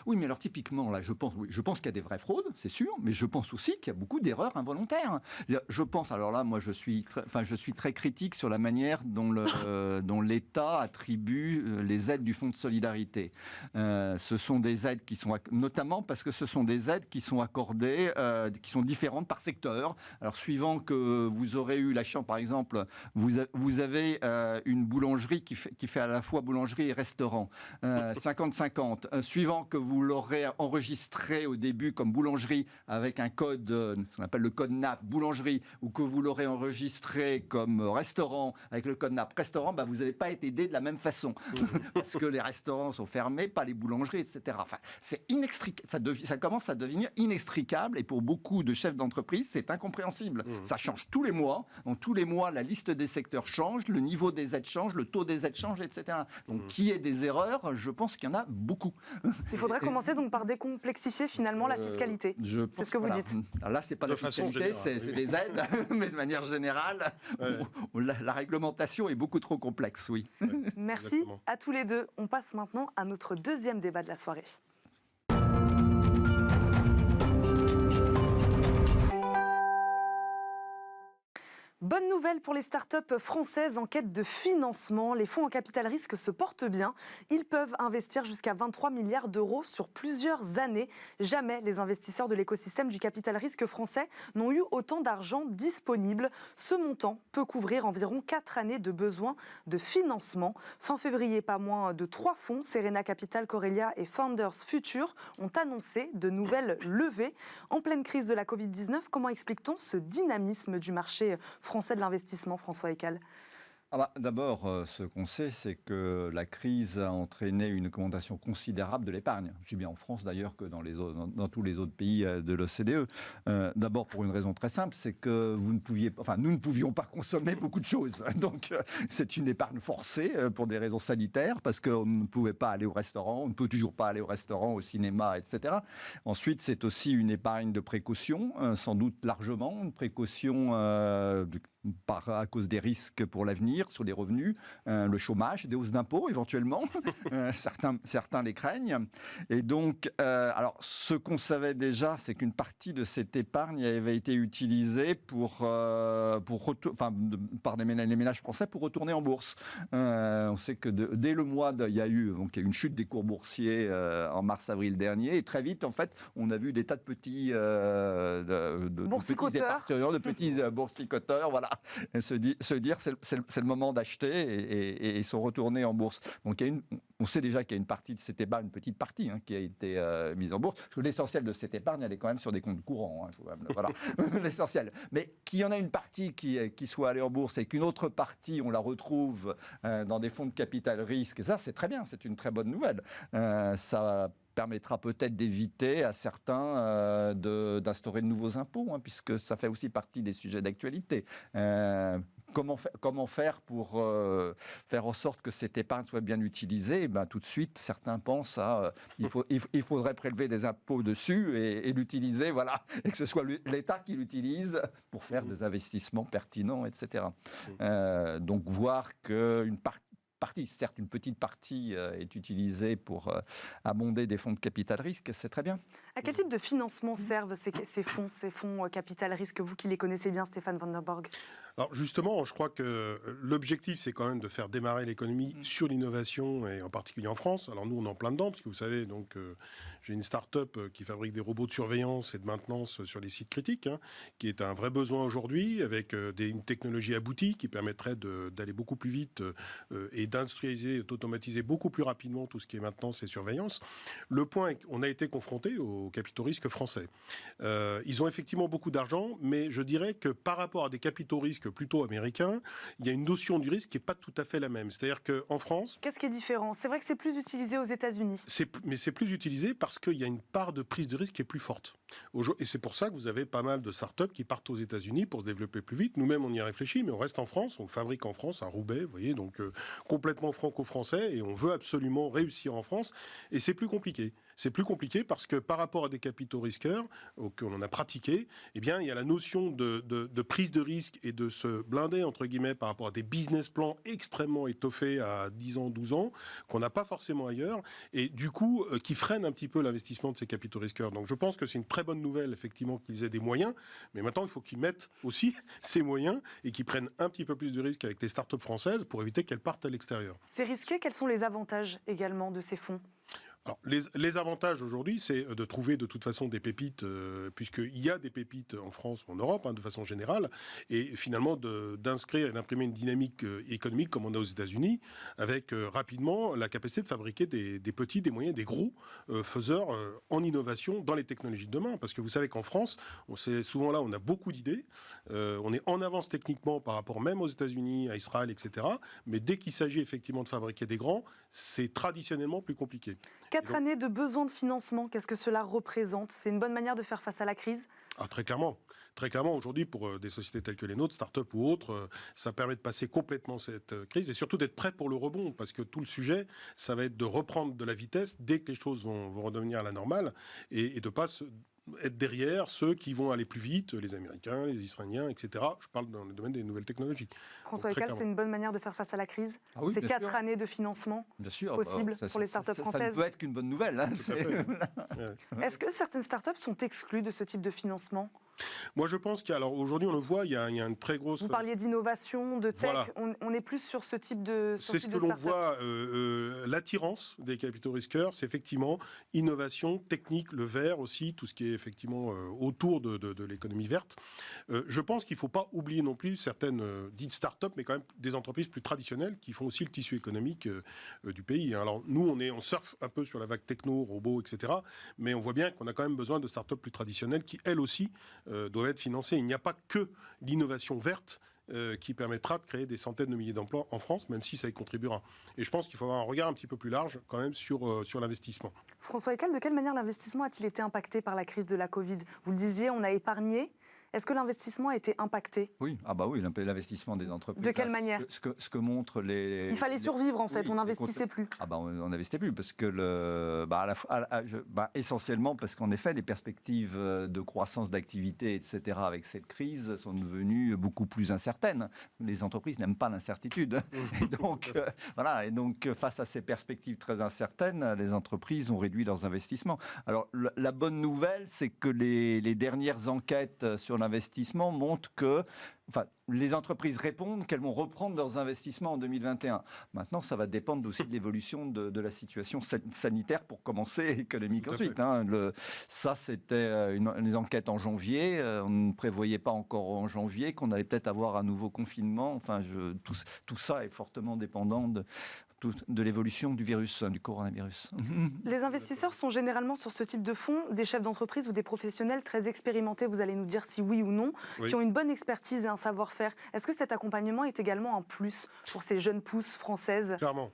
Oui, mais alors typiquement, là, je pense qu'il y a des vraies fraudes, c'est sûr, mais je pense aussi qu'il y a beaucoup d'erreurs involontaires. Je pense, alors là, moi, je suis très critique sur la manière dont l'État attribue les aides du Fonds de solidarité. Ce sont des aides qui sont, notamment parce que ce sont des aides qui sont accordées, qui sont différentes par secteur. Alors, suivant que vous aurez eu la chance, par exemple, vous avez une boulangerie qui fait à la fois boulangerie et restaurant, 50-50. Suivant que vous l'aurez enregistré au début comme boulangerie avec un code, ce qu'on appelle le code NAP, boulangerie, ou que vous l'aurez enregistré comme restaurant avec le code NAP, restaurant, vous n'allez pas être aidé de la même façon. Parce que les restaurants sont fermés, pas les boulangeries, etc. Enfin, c'est inextricable. Ça commence à devenir inextricable et pour beaucoup de chefs d'entreprise, c'est incompréhensible. Ça change tous les mois. Donc, tous les mois, la liste des secteurs change, le niveau des aides change, le taux des aides change, etc. Donc, qu'il y ait des erreurs, je pense qu'il y en a beaucoup. Il faudrait commencer donc par décomplexifier finalement la fiscalité. C'est ce que vous dites. Alors là, c'est pas de la fiscalité, c'est des aides, mais de manière générale, la réglementation est beaucoup trop complexe, oui. Merci à tous les deux. On passe maintenant à notre deuxième débat de la soirée. Bonne nouvelle pour les startups françaises en quête de financement. Les fonds en capital risque se portent bien. Ils peuvent investir jusqu'à 23 milliards d'euros sur plusieurs années. Jamais les investisseurs de l'écosystème du capital risque français n'ont eu autant d'argent disponible. Ce montant peut couvrir environ 4 années de besoins de financement. Fin février, pas moins de 3 fonds, Serena Capital, Corelia et Founders Future, ont annoncé de nouvelles levées. En pleine crise de la Covid-19, comment explique-t-on ce dynamisme du marché français de l'investissement, François Ekal? D'abord, ce qu'on sait, c'est que la crise a entraîné une augmentation considérable de l'épargne, aussi bien en France d'ailleurs que dans tous les autres pays de l'OCDE. D'abord pour une raison très simple, c'est que nous ne pouvions pas consommer beaucoup de choses. Donc c'est une épargne forcée pour des raisons sanitaires, parce qu'on ne pouvait pas aller au restaurant, on ne peut toujours pas aller au restaurant, au cinéma, etc. Ensuite, c'est aussi une épargne de précaution, sans doute largement, une précaution à cause des risques pour l'avenir sur les revenus, le chômage, des hausses d'impôts éventuellement. Certains les craignent. Et donc, alors, ce qu'on savait déjà, c'est qu'une partie de cette épargne avait été utilisée par les ménages français pour retourner en bourse. On sait que dès le mois, il y a eu une chute des cours boursiers en mars-avril dernier. Et très vite, en fait, on a vu des tas de petits boursicoteurs, de petits boursicoteurs, voilà, et se dire c'est le moment d'acheter et ils sont retournés en bourse. Donc on sait déjà qu'il y a une partie de cette épargne, une petite partie, qui a été mise en bourse. Parce que l'essentiel de cette épargne, elle est quand même sur des comptes courants. Voilà, l'essentiel. Mais qu'il y en a une partie qui soit allée en bourse et qu'une autre partie, on la retrouve dans des fonds de capital risque, et ça, c'est très bien, c'est une très bonne nouvelle. Ça permettra peut-être d'éviter à certains d'instaurer de nouveaux impôts, puisque ça fait aussi partie des sujets d'actualité. Comment faire pour faire en sorte que cette épargne soit bien utilisée? Tout de suite, certains pensent il faudrait prélever des impôts dessus et l'utiliser, voilà, et que ce soit l'État qui l'utilise pour faire des investissements pertinents, etc. Donc voir qu'une partie, certes une petite partie est utilisée pour abonder des fonds de capital risque, c'est très bien. À quel type de financement servent ces fonds capital risque, vous qui les connaissez bien, Stéphane Van Der Borg? Alors justement, je crois que l'objectif, c'est quand même de faire démarrer l'économie sur l'innovation, et en particulier en France. Alors nous, on est en plein dedans, parce que vous savez, donc, j'ai une start-up qui fabrique des robots de surveillance et de maintenance sur les sites critiques, qui est un vrai besoin aujourd'hui, avec une technologie aboutie qui permettrait d'aller beaucoup plus vite et d'industrialiser, d'automatiser beaucoup plus rapidement tout ce qui est maintenance et surveillance. Le point est qu'on a été confronté aux capitaux risques français. Ils ont effectivement beaucoup d'argent, mais je dirais que par rapport à des capitaux risques plutôt américains, il y a une notion du risque qui n'est pas tout à fait la même. C'est-à-dire qu'en France... Qu'est-ce qui est différent? C'est vrai que c'est plus utilisé aux États-Unis. Mais c'est plus utilisé parce qu'il y a une part de prise de risque qui est plus forte. Et c'est pour ça que vous avez pas mal de startups qui partent aux États-Unis pour se développer plus vite. Nous-mêmes, on y réfléchit, mais on reste en France, on fabrique en France, à Roubaix, vous voyez, donc complètement franco-français, et on veut absolument réussir en France. Et c'est plus compliqué. C'est plus compliqué parce que par rapport à des capitaux risqueurs qu'on en a pratiqué, eh bien, il y a la notion de prise de risque et de se blinder, entre guillemets, par rapport à des business plans extrêmement étoffés à 10 ans, 12 ans, qu'on n'a pas forcément ailleurs, et du coup, qui freinent un petit peu l'investissement de ces capitaux risqueurs. Donc je pense que c'est une très bonne nouvelle, effectivement, qu'ils aient des moyens, mais maintenant, il faut qu'ils mettent aussi ces moyens et qu'ils prennent un petit peu plus de risques avec les startups françaises pour éviter qu'elles partent à l'extérieur. C'est risqué. Quels sont les avantages également de ces fonds ? Alors, les avantages aujourd'hui, c'est de trouver de toute façon des pépites, puisqu'il y a des pépites en France ou en Europe, de façon générale, et finalement d'inscrire et d'imprimer une dynamique économique comme on a aux États-Unis, avec rapidement la capacité de fabriquer des petits, des moyens, des gros faiseurs en innovation dans les technologies de demain. Parce que vous savez qu'en France, souvent là, on a beaucoup d'idées, on est en avance techniquement par rapport même aux États-Unis, à Israël, etc. Mais dès qu'il s'agit effectivement de fabriquer des grands, c'est traditionnellement plus compliqué. 4 années de besoin de financement, qu'est-ce que cela représente? C'est une bonne manière de faire face à la crise? Très clairement. Très clairement, aujourd'hui, pour des sociétés telles que les nôtres, start-up ou autres, ça permet de passer complètement cette crise et surtout d'être prêt pour le rebond. Parce que tout le sujet, ça va être de reprendre de la vitesse dès que les choses vont redevenir à la normale et de ne pas être derrière ceux qui vont aller plus vite, les Américains, les Israéliens, etc. Je parle dans le domaine des nouvelles technologies. François Ekal, c'est une bonne manière de faire face à la crise? Oui, ces 4 années de financement possibles pour les startups françaises? Ça ne peut être qu'une bonne nouvelle. Est-ce que certaines startups sont exclues de ce type de financement? Moi, je pense qu'aujourd'hui, on le voit, il y a une très grosse... Vous parliez d'innovation, de tech, voilà. On est plus sur ce type de C'est ce que l'on voit, l'attirance des capitaux risqueurs, c'est effectivement innovation, technique, le vert aussi, tout ce qui est effectivement autour de l'économie verte. Je pense qu'il ne faut pas oublier non plus certaines dites start-up, mais quand même des entreprises plus traditionnelles qui font aussi le tissu économique du pays. Alors nous, on surfe un peu sur la vague techno, robots, etc. Mais on voit bien qu'on a quand même besoin de start-up plus traditionnelles qui, elles aussi, doivent être financées. Il n'y a pas que l'innovation verte qui permettra de créer des centaines de milliers d'emplois en France, même si ça y contribuera. Et je pense qu'il faut avoir un regard un petit peu plus large quand même sur l'investissement. François Ekal, de quelle manière l'investissement a-t-il été impacté par la crise de la Covid? Vous le disiez, on a épargné. Est-ce que l'investissement a été impacté ? Oui, l'investissement des entreprises. De quelle manière ? Ce que montrent les... Il fallait survivre en fait, on n'investissait plus. On n'investissait plus parce que essentiellement parce qu'en effet les perspectives de croissance d'activité, etc. avec cette crise sont devenues beaucoup plus incertaines. Les entreprises n'aiment pas l'incertitude. Et donc, face à ces perspectives très incertaines, les entreprises ont réduit leurs investissements. Alors, la bonne nouvelle, c'est que les dernières enquêtes sur l'investissement montrent que les entreprises répondent qu'elles vont reprendre leurs investissements en 2021. Maintenant, ça va dépendre aussi de l'évolution de la situation sanitaire pour commencer, économique ensuite. Ça, c'était une enquête en janvier. On ne prévoyait pas encore en janvier qu'on allait peut-être avoir un nouveau confinement. Tout ça est fortement dépendant de l'évolution du virus, du coronavirus. Les investisseurs sont généralement sur ce type de fonds des chefs d'entreprise ou des professionnels très expérimentés, vous allez nous dire si oui ou non, qui ont une bonne expertise et un savoir-faire. Est-ce que cet accompagnement est également un plus pour ces jeunes pousses françaises ? Clairement.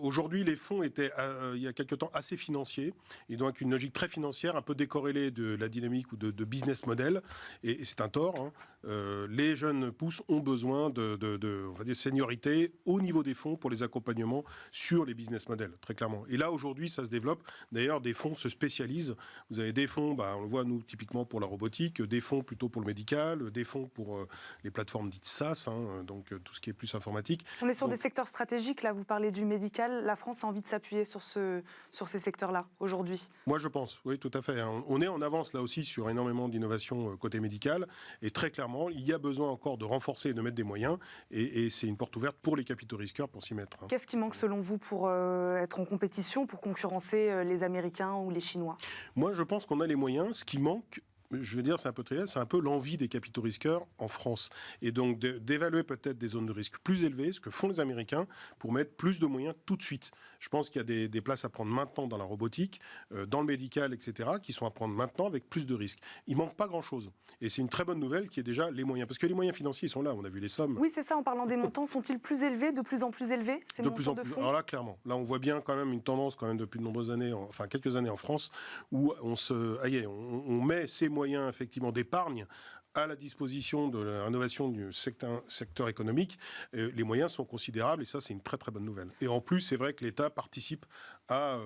Aujourd'hui, les fonds étaient, il y a quelque temps, assez financiers. Et donc, une logique très financière, un peu décorrélée de la dynamique ou de business model. Et c'est un tort. Les jeunes pousses ont besoin on va dire, seniorité au niveau des fonds pour les accompagnements sur les business models, très clairement. Et là, aujourd'hui, ça se développe. D'ailleurs, des fonds se spécialisent. Vous avez des fonds, on le voit, nous, typiquement pour la robotique, des fonds plutôt pour le médical, des fonds pour les plateformes dites SaaS, donc tout ce qui est plus informatique. On est sur des secteurs stratégiques, là, vous parlez du médical. La France a envie de s'appuyer sur ces secteurs-là, aujourd'hui. Moi, je pense, oui, tout à fait. On est en avance, là aussi, sur énormément d'innovations côté médical. Et très clairement, il y a besoin encore de renforcer et de mettre des moyens. Et c'est une porte ouverte pour les capitaux risqueurs pour s'y mettre. Qu'est-ce qui manque, selon vous, pour être en compétition, pour concurrencer les Américains ou les Chinois ? Moi, je pense qu'on a les moyens. Ce qui manque, je veux dire, c'est un peu trivial, c'est un peu l'envie des capitaux risqueurs en France. Et donc d'évaluer peut-être des zones de risque plus élevées, ce que font les Américains, pour mettre plus de moyens tout de suite. Je pense qu'il y a des places à prendre maintenant dans la robotique, dans le médical, etc., qui sont à prendre maintenant avec plus de risques. Il manque pas grand-chose. Et c'est une très bonne nouvelle qui est déjà les moyens. Parce que les moyens financiers, ils sont là, on a vu les sommes. Oui, c'est ça, en parlant des montants, sont-ils plus élevés, de plus en plus élevés, ces montants de plus en de plus. fonds ? Alors là, clairement. Là, on voit bien quand même une tendance quand même depuis de nombreuses années, quelques années en France, où on met ces moyens, effectivement, d'épargne à la disposition de la rénovation du secteur économique. Les moyens sont considérables et ça, c'est une très très bonne nouvelle. Et en plus, c'est vrai que l'État participe à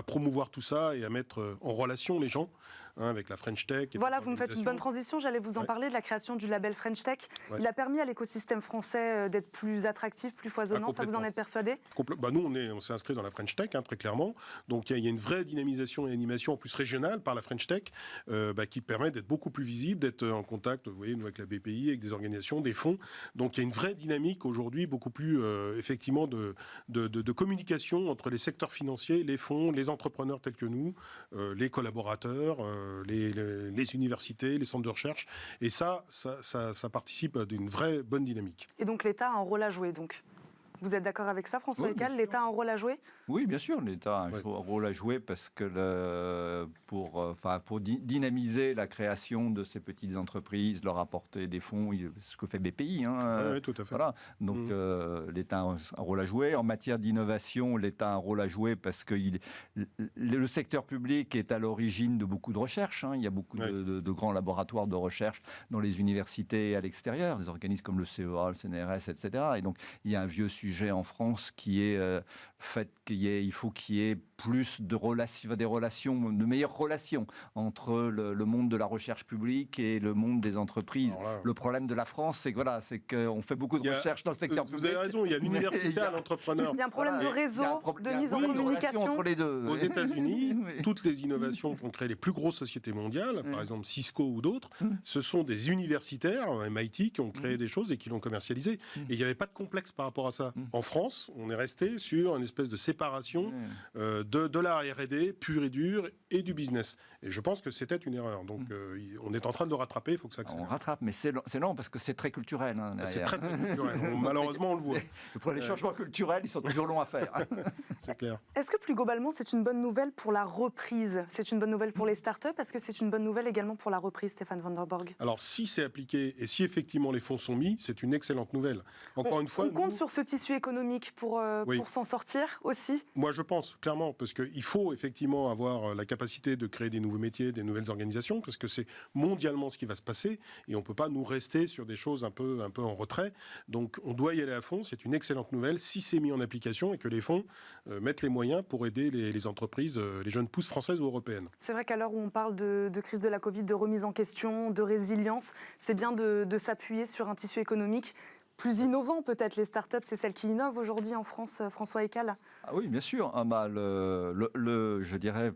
promouvoir tout ça et à mettre en relation les gens avec la French Tech. Voilà, vous me faites une bonne transition, j'allais vous en parler de la création du label French Tech. Ouais. Il a permis à l'écosystème français d'être plus attractif, plus foisonnant, ça vous en êtes persuadé ? Nous, on s'est inscrit dans la French Tech, très clairement. Donc il y a une vraie dynamisation et animation en plus régionale par la French Tech qui permet d'être beaucoup plus visible, d'être en contact, vous voyez, nous, avec la BPI, avec des organisations, des fonds. Donc il y a une vraie dynamique aujourd'hui, beaucoup plus effectivement de communication entre les secteurs financiers, les fonds, les entrepreneurs tels que nous, les collaborateurs, les universités, les centres de recherche. Et ça participe d'une vraie bonne dynamique. Et donc l'État a un rôle à jouer, donc. Vous êtes d'accord avec ça, François Écal ? L'État a un rôle à jouer ? Oui, bien sûr, l'État a un rôle à jouer parce que pour dynamiser la création de ces petites entreprises, leur apporter des fonds, ce que fait BPI. Oui, tout à fait. Voilà. Donc l'État a un rôle à jouer. En matière d'innovation, l'État a un rôle à jouer parce que le secteur public est à l'origine de beaucoup de recherches. Il y a beaucoup de grands laboratoires de recherche dans les universités et à l'extérieur, des organismes comme le CEA, le CNRS, etc. Et donc il y a un vieux sujet en France qui est il faut qu'il y ait plus de meilleures relations entre le monde de la recherche publique et le monde des entreprises. Le problème de la France, c'est qu'on fait beaucoup de recherche dans le secteur public. Vous avez raison, il y a l'universitaire, l'entrepreneur. Il y a un problème de réseau, de mise en communication entre les deux. Aux États-Unis, toutes les innovations qu'ont créées les plus grosses sociétés mondiales, par exemple Cisco ou d'autres, ce sont des universitaires, MIT, qui ont créé des choses et qui l'ont commercialisé. Et il n'y avait pas de complexe par rapport à ça. En France, on est resté sur une espèce de séparation de la R&D pure et dure et du business. Et je pense que c'était une erreur. Donc on est en train de le rattraper, il faut que ça accélère. On rattrape, mais c'est lent parce que c'est très culturel. C'est très culturel. Malheureusement, on le voit. Pour les changements culturels, ils sont toujours longs à faire. C'est clair. Est-ce que plus globalement, c'est une bonne nouvelle pour la reprise ? C'est une bonne nouvelle pour les startups ? Est-ce que c'est une bonne nouvelle également pour la reprise, Stéphane van der Borg ? Alors, si c'est appliqué et si effectivement les fonds sont mis, c'est une excellente nouvelle. Encore une fois, on compte sur ce tissu tissu économique pour s'en sortir aussi? Moi, je pense, clairement, parce qu'il faut effectivement avoir la capacité de créer des nouveaux métiers, des nouvelles organisations, parce que c'est mondialement ce qui va se passer, et on ne peut pas nous rester sur des choses un peu en retrait. Donc, on doit y aller à fond. C'est une excellente nouvelle si c'est mis en application et que les fonds mettent les moyens pour aider les entreprises, les jeunes pousses françaises ou européennes. C'est vrai qu'à l'heure où on parle de crise de la Covid, de remise en question, de résilience, c'est bien de s'appuyer sur un tissu économique plus innovant peut-être. Les startups, c'est celles qui innovent aujourd'hui en France, François Ekal. Ah oui, bien sûr. Je dirais,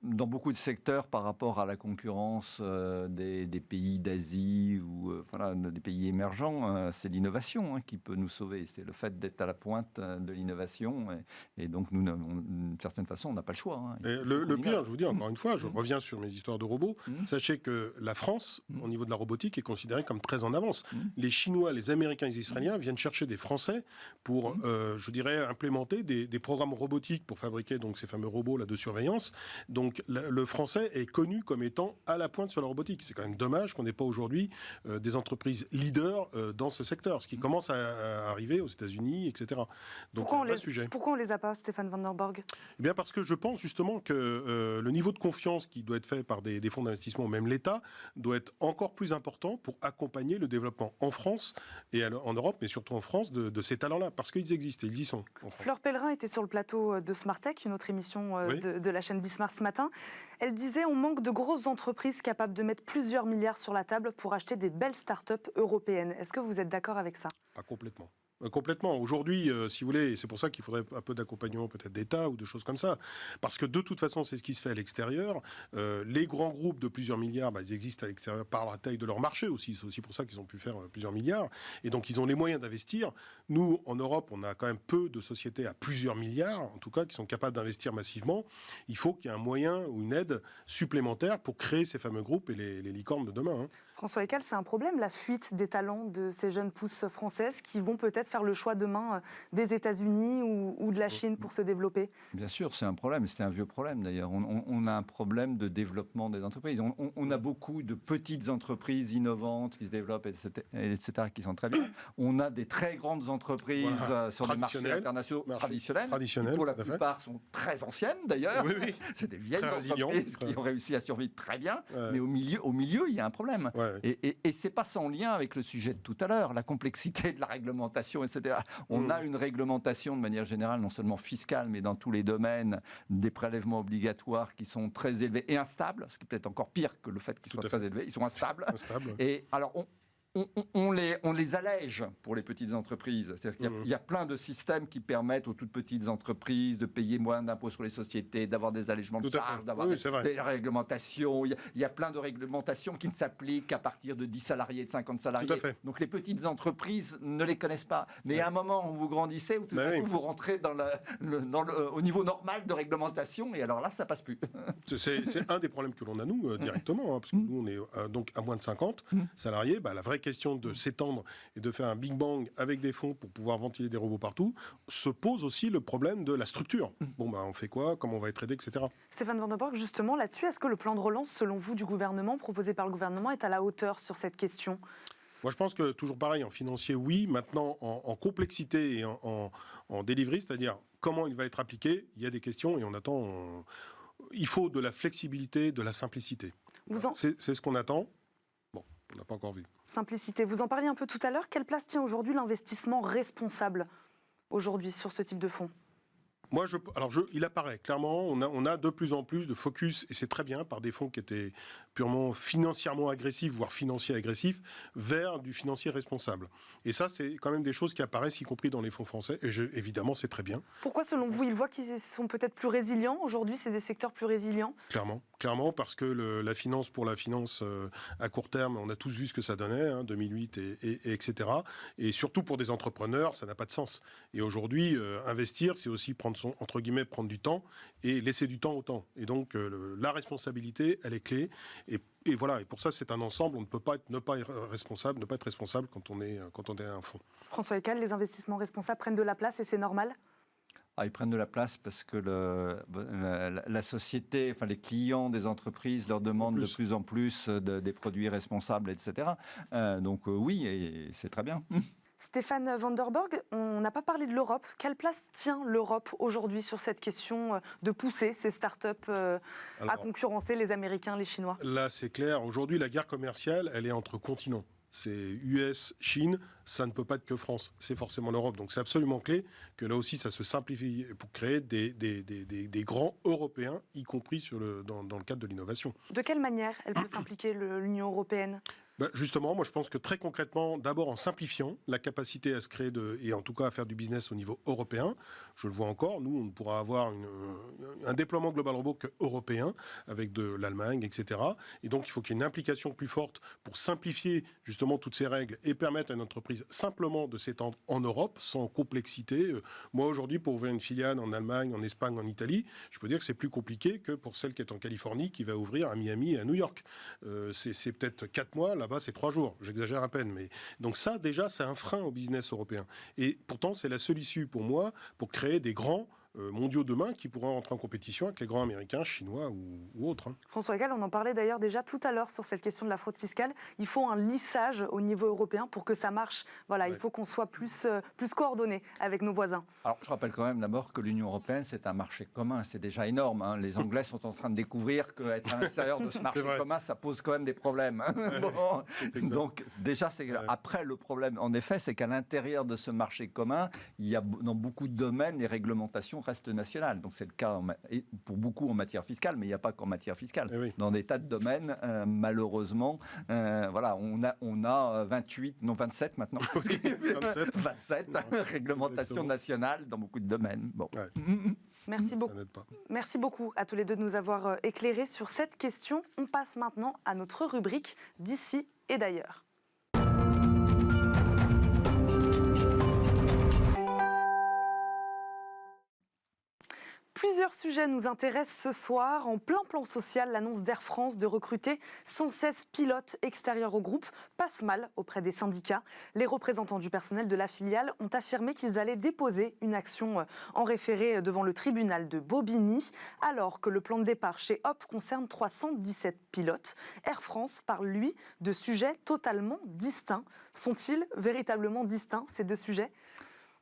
dans beaucoup de secteurs, par rapport à la concurrence des pays d'Asie ou des pays émergents, c'est l'innovation qui peut nous sauver. C'est le fait d'être à la pointe de l'innovation. Et donc, nous, d'une certaine façon, on n'a pas le choix. Le pire, je vous dis encore une fois, je reviens sur mes histoires de robots. Sachez que la France, au niveau de la robotique, est considérée comme très en avance. Les Chinois, les Américains, les Israéliens viennent chercher des Français pour, je dirais, implémenter des programmes robotiques pour fabriquer donc ces fameux robots là, de surveillance. Donc le Français est connu comme étant à la pointe sur la robotique. C'est quand même dommage qu'on n'ait pas aujourd'hui des entreprises leaders dans ce secteur, ce qui commence à arriver aux États-Unis, etc. Donc pourquoi on les a pas, Stéphane Van der Borg? Eh bien parce que je pense justement que le niveau de confiance qui doit être fait par des fonds d'investissement, ou même l'État, doit être encore plus important pour accompagner le développement en France et en Europe, mais surtout en France, de ces talents-là, parce qu'ils existent et ils y sont. Fleur Pellerin était sur le plateau de Smart Tech, une autre émission de la chaîne Bismart ce matin. Elle disait on manque de grosses entreprises capables de mettre plusieurs milliards sur la table pour acheter des belles startups européennes. Est-ce que vous êtes d'accord avec ça? Complètement. Complètement. Aujourd'hui, si vous voulez, c'est pour ça qu'il faudrait un peu d'accompagnement peut-être d'État ou de choses comme ça. Parce que de toute façon, c'est ce qui se fait à l'extérieur. Les grands groupes de plusieurs milliards, ils existent à l'extérieur par la taille de leur marché aussi. C'est aussi pour ça qu'ils ont pu faire plusieurs milliards. Et donc, ils ont les moyens d'investir. Nous, en Europe, on a quand même peu de sociétés à plusieurs milliards, en tout cas, qui sont capables d'investir massivement. Il faut qu'il y ait un moyen ou une aide supplémentaire pour créer ces fameux groupes et les licornes de demain. François Ekal, c'est un problème, la fuite des talents de ces jeunes pousses françaises qui vont peut-être faire le choix demain des États-Unis ou de la Chine pour se développer? Bien sûr, c'est un problème. C'est un vieux problème d'ailleurs. On a un problème de développement des entreprises. On a beaucoup de petites entreprises innovantes qui se développent, etc., qui sont très bien. On a des très grandes entreprises sur les marchés internationaux traditionnels, qui pour la plupart sont très anciennes d'ailleurs. Oui. C'est des vieilles entreprises qui ont réussi à survivre très bien. Mais au milieu, il y a un problème. Et c'est pas sans lien avec le sujet de tout à l'heure, la complexité de la réglementation, etc. On a une réglementation de manière générale, non seulement fiscale, mais dans tous les domaines, des prélèvements obligatoires qui sont très élevés et instables, ce qui est peut-être encore pire que le fait qu'ils soient très élevés. Ils sont instables. Et alors, on les allège pour les petites entreprises. C'est-à-dire qu'il y a plein de systèmes qui permettent aux toutes petites entreprises de payer moins d'impôts sur les sociétés, d'avoir des allègements de charges, d'avoir des réglementations. Il y a plein de réglementations qui ne s'appliquent qu'à partir de 10 salariés, de 50 salariés. Donc les petites entreprises ne les connaissent pas. Mais à un moment où vous grandissez, où tout à coup vous rentrez au niveau normal de réglementation, et alors là, ça passe plus. C'est un des problèmes que l'on a, nous, directement, parce que nous, on est donc à moins de 50 salariés. La vraie question de s'étendre et de faire un Big Bang avec des fonds pour pouvoir ventiler des robots partout, se pose aussi le problème de la structure. On fait quoi? Comment on va être aidé, etc. Stéphane Van der Borg, justement, là-dessus, est-ce que le plan de relance, selon vous, du gouvernement, proposé par le gouvernement, est à la hauteur sur cette question? Moi, je pense que, toujours pareil, en financier, oui. Maintenant, en complexité et en delivery, c'est-à-dire comment il va être appliqué, il y a des questions et on attend... Il faut de la flexibilité, de la simplicité. C'est ce qu'on attend. On n'a pas encore vu. Simplicité. Vous en parliez un peu tout à l'heure. Quelle place tient aujourd'hui l'investissement responsable aujourd'hui sur ce type de fonds? Moi, il apparaît clairement, on a de plus en plus de focus, et c'est très bien, par des fonds qui étaient purement financièrement agressifs, voire financiers agressifs, vers du financier responsable. Et ça, c'est quand même des choses qui apparaissent, y compris dans les fonds français, et évidemment, c'est très bien. Pourquoi, selon vous, ils voient qu'ils sont peut-être plus résilients aujourd'hui? C'est des secteurs plus résilients? Clairement, parce que la finance pour la finance à court terme, on a tous vu ce que ça donnait, 2008, etc. Et surtout pour des entrepreneurs, ça n'a pas de sens. Et aujourd'hui, investir, c'est aussi prendre du temps et laisser du temps au temps. Et donc, la responsabilité, elle est clé. Et voilà, et pour ça, c'est un ensemble. On ne peut pas ne pas être responsable quand on est un fonds. François Ekal, les investissements responsables prennent de la place et c'est normal? Ils prennent de la place parce que la société, les clients des entreprises leur demandent de plus en plus des produits responsables, etc. Donc oui, et c'est très bien. Stéphane Van der Borg, on n'a pas parlé de l'Europe. Quelle place tient l'Europe aujourd'hui sur cette question de pousser ces startups à concurrencer les Américains, les Chinois? Là, c'est clair. Aujourd'hui, la guerre commerciale, elle est entre continents. C'est US, Chine, ça ne peut pas être que France. C'est forcément l'Europe. Donc c'est absolument clé que là aussi, ça se simplifie pour créer des grands Européens, y compris dans le cadre de l'innovation. De quelle manière elle peut s'impliquer, l'Union européenne? Justement, moi je pense que très concrètement, d'abord en simplifiant la capacité à se créer et en tout cas à faire du business au niveau européen. Je le vois encore, nous on pourra avoir un déploiement Global Robot européen avec de l'Allemagne, etc. Et donc il faut qu'il y ait une implication plus forte pour simplifier justement toutes ces règles et permettre à une entreprise simplement de s'étendre en Europe sans complexité. Moi aujourd'hui, pour ouvrir une filiale en Allemagne, en Espagne, en Italie, je peux dire que c'est plus compliqué que pour celle qui est en Californie qui va ouvrir à Miami et à New York. C'est peut-être 4 mois. Là-bas, c'est 3 jours. J'exagère à peine. Mais... Donc ça, déjà, c'est un frein au business européen. Et pourtant, c'est la seule issue pour moi pour créer des grands mondiaux demain qui pourront entrer en compétition avec les grands américains, chinois ou autres. François Gall, on en parlait d'ailleurs déjà tout à l'heure sur cette question de la fraude fiscale. Il faut un lissage au niveau européen pour que ça marche. Voilà, il faut qu'on soit plus coordonné avec nos voisins. Alors, je rappelle quand même d'abord que l'Union européenne, c'est un marché commun. C'est déjà énorme. Hein. Les Anglais sont en train de découvrir qu'être à l'intérieur de ce marché commun, ça pose quand même des problèmes. Bon. Donc, déjà, après, le problème, en effet, c'est qu'à l'intérieur de ce marché commun, il y a dans beaucoup de domaines, les réglementations restent nationales. Donc, c'est le cas pour beaucoup en matière fiscale, mais il n'y a pas qu'en matière fiscale. Dans des tas de domaines, malheureusement, voilà, on a 28, non 27 maintenant. 27 réglementations nationales dans beaucoup de domaines. Bon. Merci beaucoup. Merci beaucoup à tous les deux de nous avoir éclairés sur cette question. On passe maintenant à notre rubrique d'ici et d'ailleurs. Plusieurs sujets nous intéressent ce soir. En plein plan social, l'annonce d'Air France de recruter 116 pilotes extérieurs au groupe passe mal auprès des syndicats. Les représentants du personnel de la filiale ont affirmé qu'ils allaient déposer une action en référé devant le tribunal de Bobigny, alors que le plan de départ chez Hop concerne 317 pilotes. Air France parle, lui, de sujets totalement distincts. Sont-ils véritablement distincts, ces deux sujets ?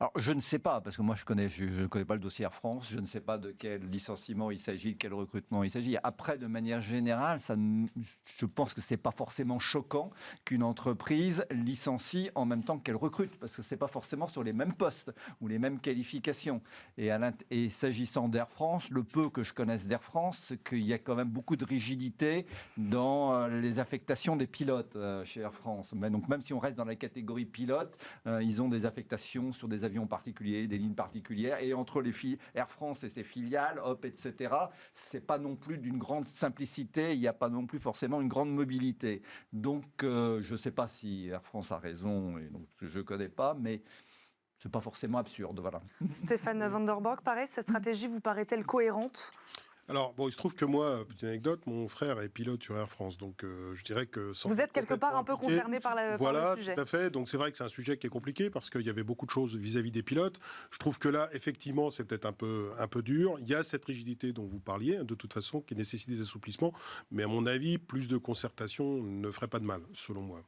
Alors, je ne sais pas, parce que moi, je ne connais pas le dossier Air France, je ne sais pas de quel licenciement il s'agit, de quel recrutement il s'agit. Après, de manière générale, je pense que ce n'est pas forcément choquant qu'une entreprise licencie en même temps qu'elle recrute, parce que ce n'est pas forcément sur les mêmes postes ou les mêmes qualifications. Et s'agissant d'Air France, le peu que je connaisse d'Air France, c'est qu'il y a quand même beaucoup de rigidité dans les affectations des pilotes chez Air France. Mais donc, même si on reste dans la catégorie pilote, ils ont des affectations sur des avions particuliers, des lignes particulières, et entre Air France et ses filiales, Hop, etc., c'est pas non plus d'une grande simplicité, il n'y a pas non plus forcément une grande mobilité. Donc, je ne sais pas si Air France a raison, et donc, je ne connais pas, mais c'est pas forcément absurde, voilà. Stéphane Van der Borg, pareil, cette stratégie vous paraît-elle cohérente ? Alors, bon, il se trouve que moi, petite anecdote, mon frère est pilote sur Air France, donc je dirais que... Vous êtes quelque part un peu concerné par le sujet. Voilà, tout à fait. Donc c'est vrai que c'est un sujet qui est compliqué parce qu'il y avait beaucoup de choses vis-à-vis des pilotes. Je trouve que là, effectivement, c'est peut-être un peu dur. Il y a cette rigidité dont vous parliez, de toute façon, qui nécessite des assouplissements. Mais à mon avis, plus de concertation ne ferait pas de mal, selon moi.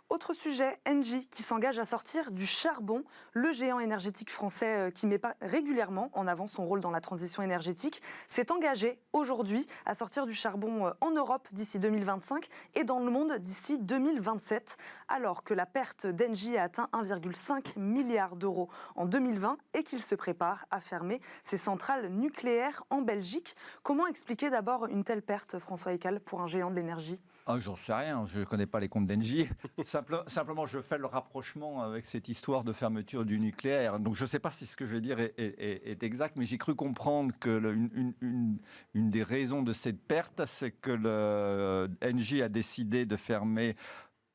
Autre sujet, Engie qui s'engage à sortir du charbon. Le géant énergétique français qui met pas régulièrement en avant son rôle dans la transition énergétique s'est engagé aujourd'hui à sortir du charbon en Europe d'ici 2025 et dans le monde d'ici 2027, alors que la perte d'Engie a atteint 1,5 milliard d'euros en 2020 et qu'il se prépare à fermer ses centrales nucléaires en Belgique. Comment expliquer d'abord une telle perte, François Ecal, pour un géant de l'énergie ? J'en sais rien, je ne connais pas les comptes d'Engie. Simplement, je fais le rapprochement avec cette histoire de fermeture du nucléaire. Donc, je ne sais pas si ce que je vais dire est exact, mais j'ai cru comprendre que une des raisons de cette perte, c'est que Engie a décidé de fermer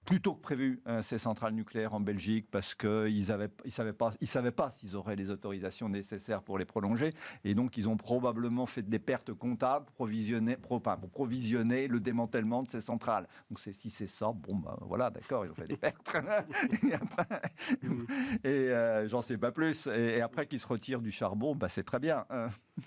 plus tôt que prévu ces centrales nucléaires en Belgique parce qu'ils ne savaient pas s'ils auraient les autorisations nécessaires pour les prolonger. Et donc, ils ont probablement fait des pertes comptables pour provisionner le démantèlement de ces centrales. Donc, si c'est ça, bon, ben voilà, d'accord, ils ont fait des pertes. J'en sais pas plus. Et après qu'ils se retirent du charbon, ben, c'est très bien.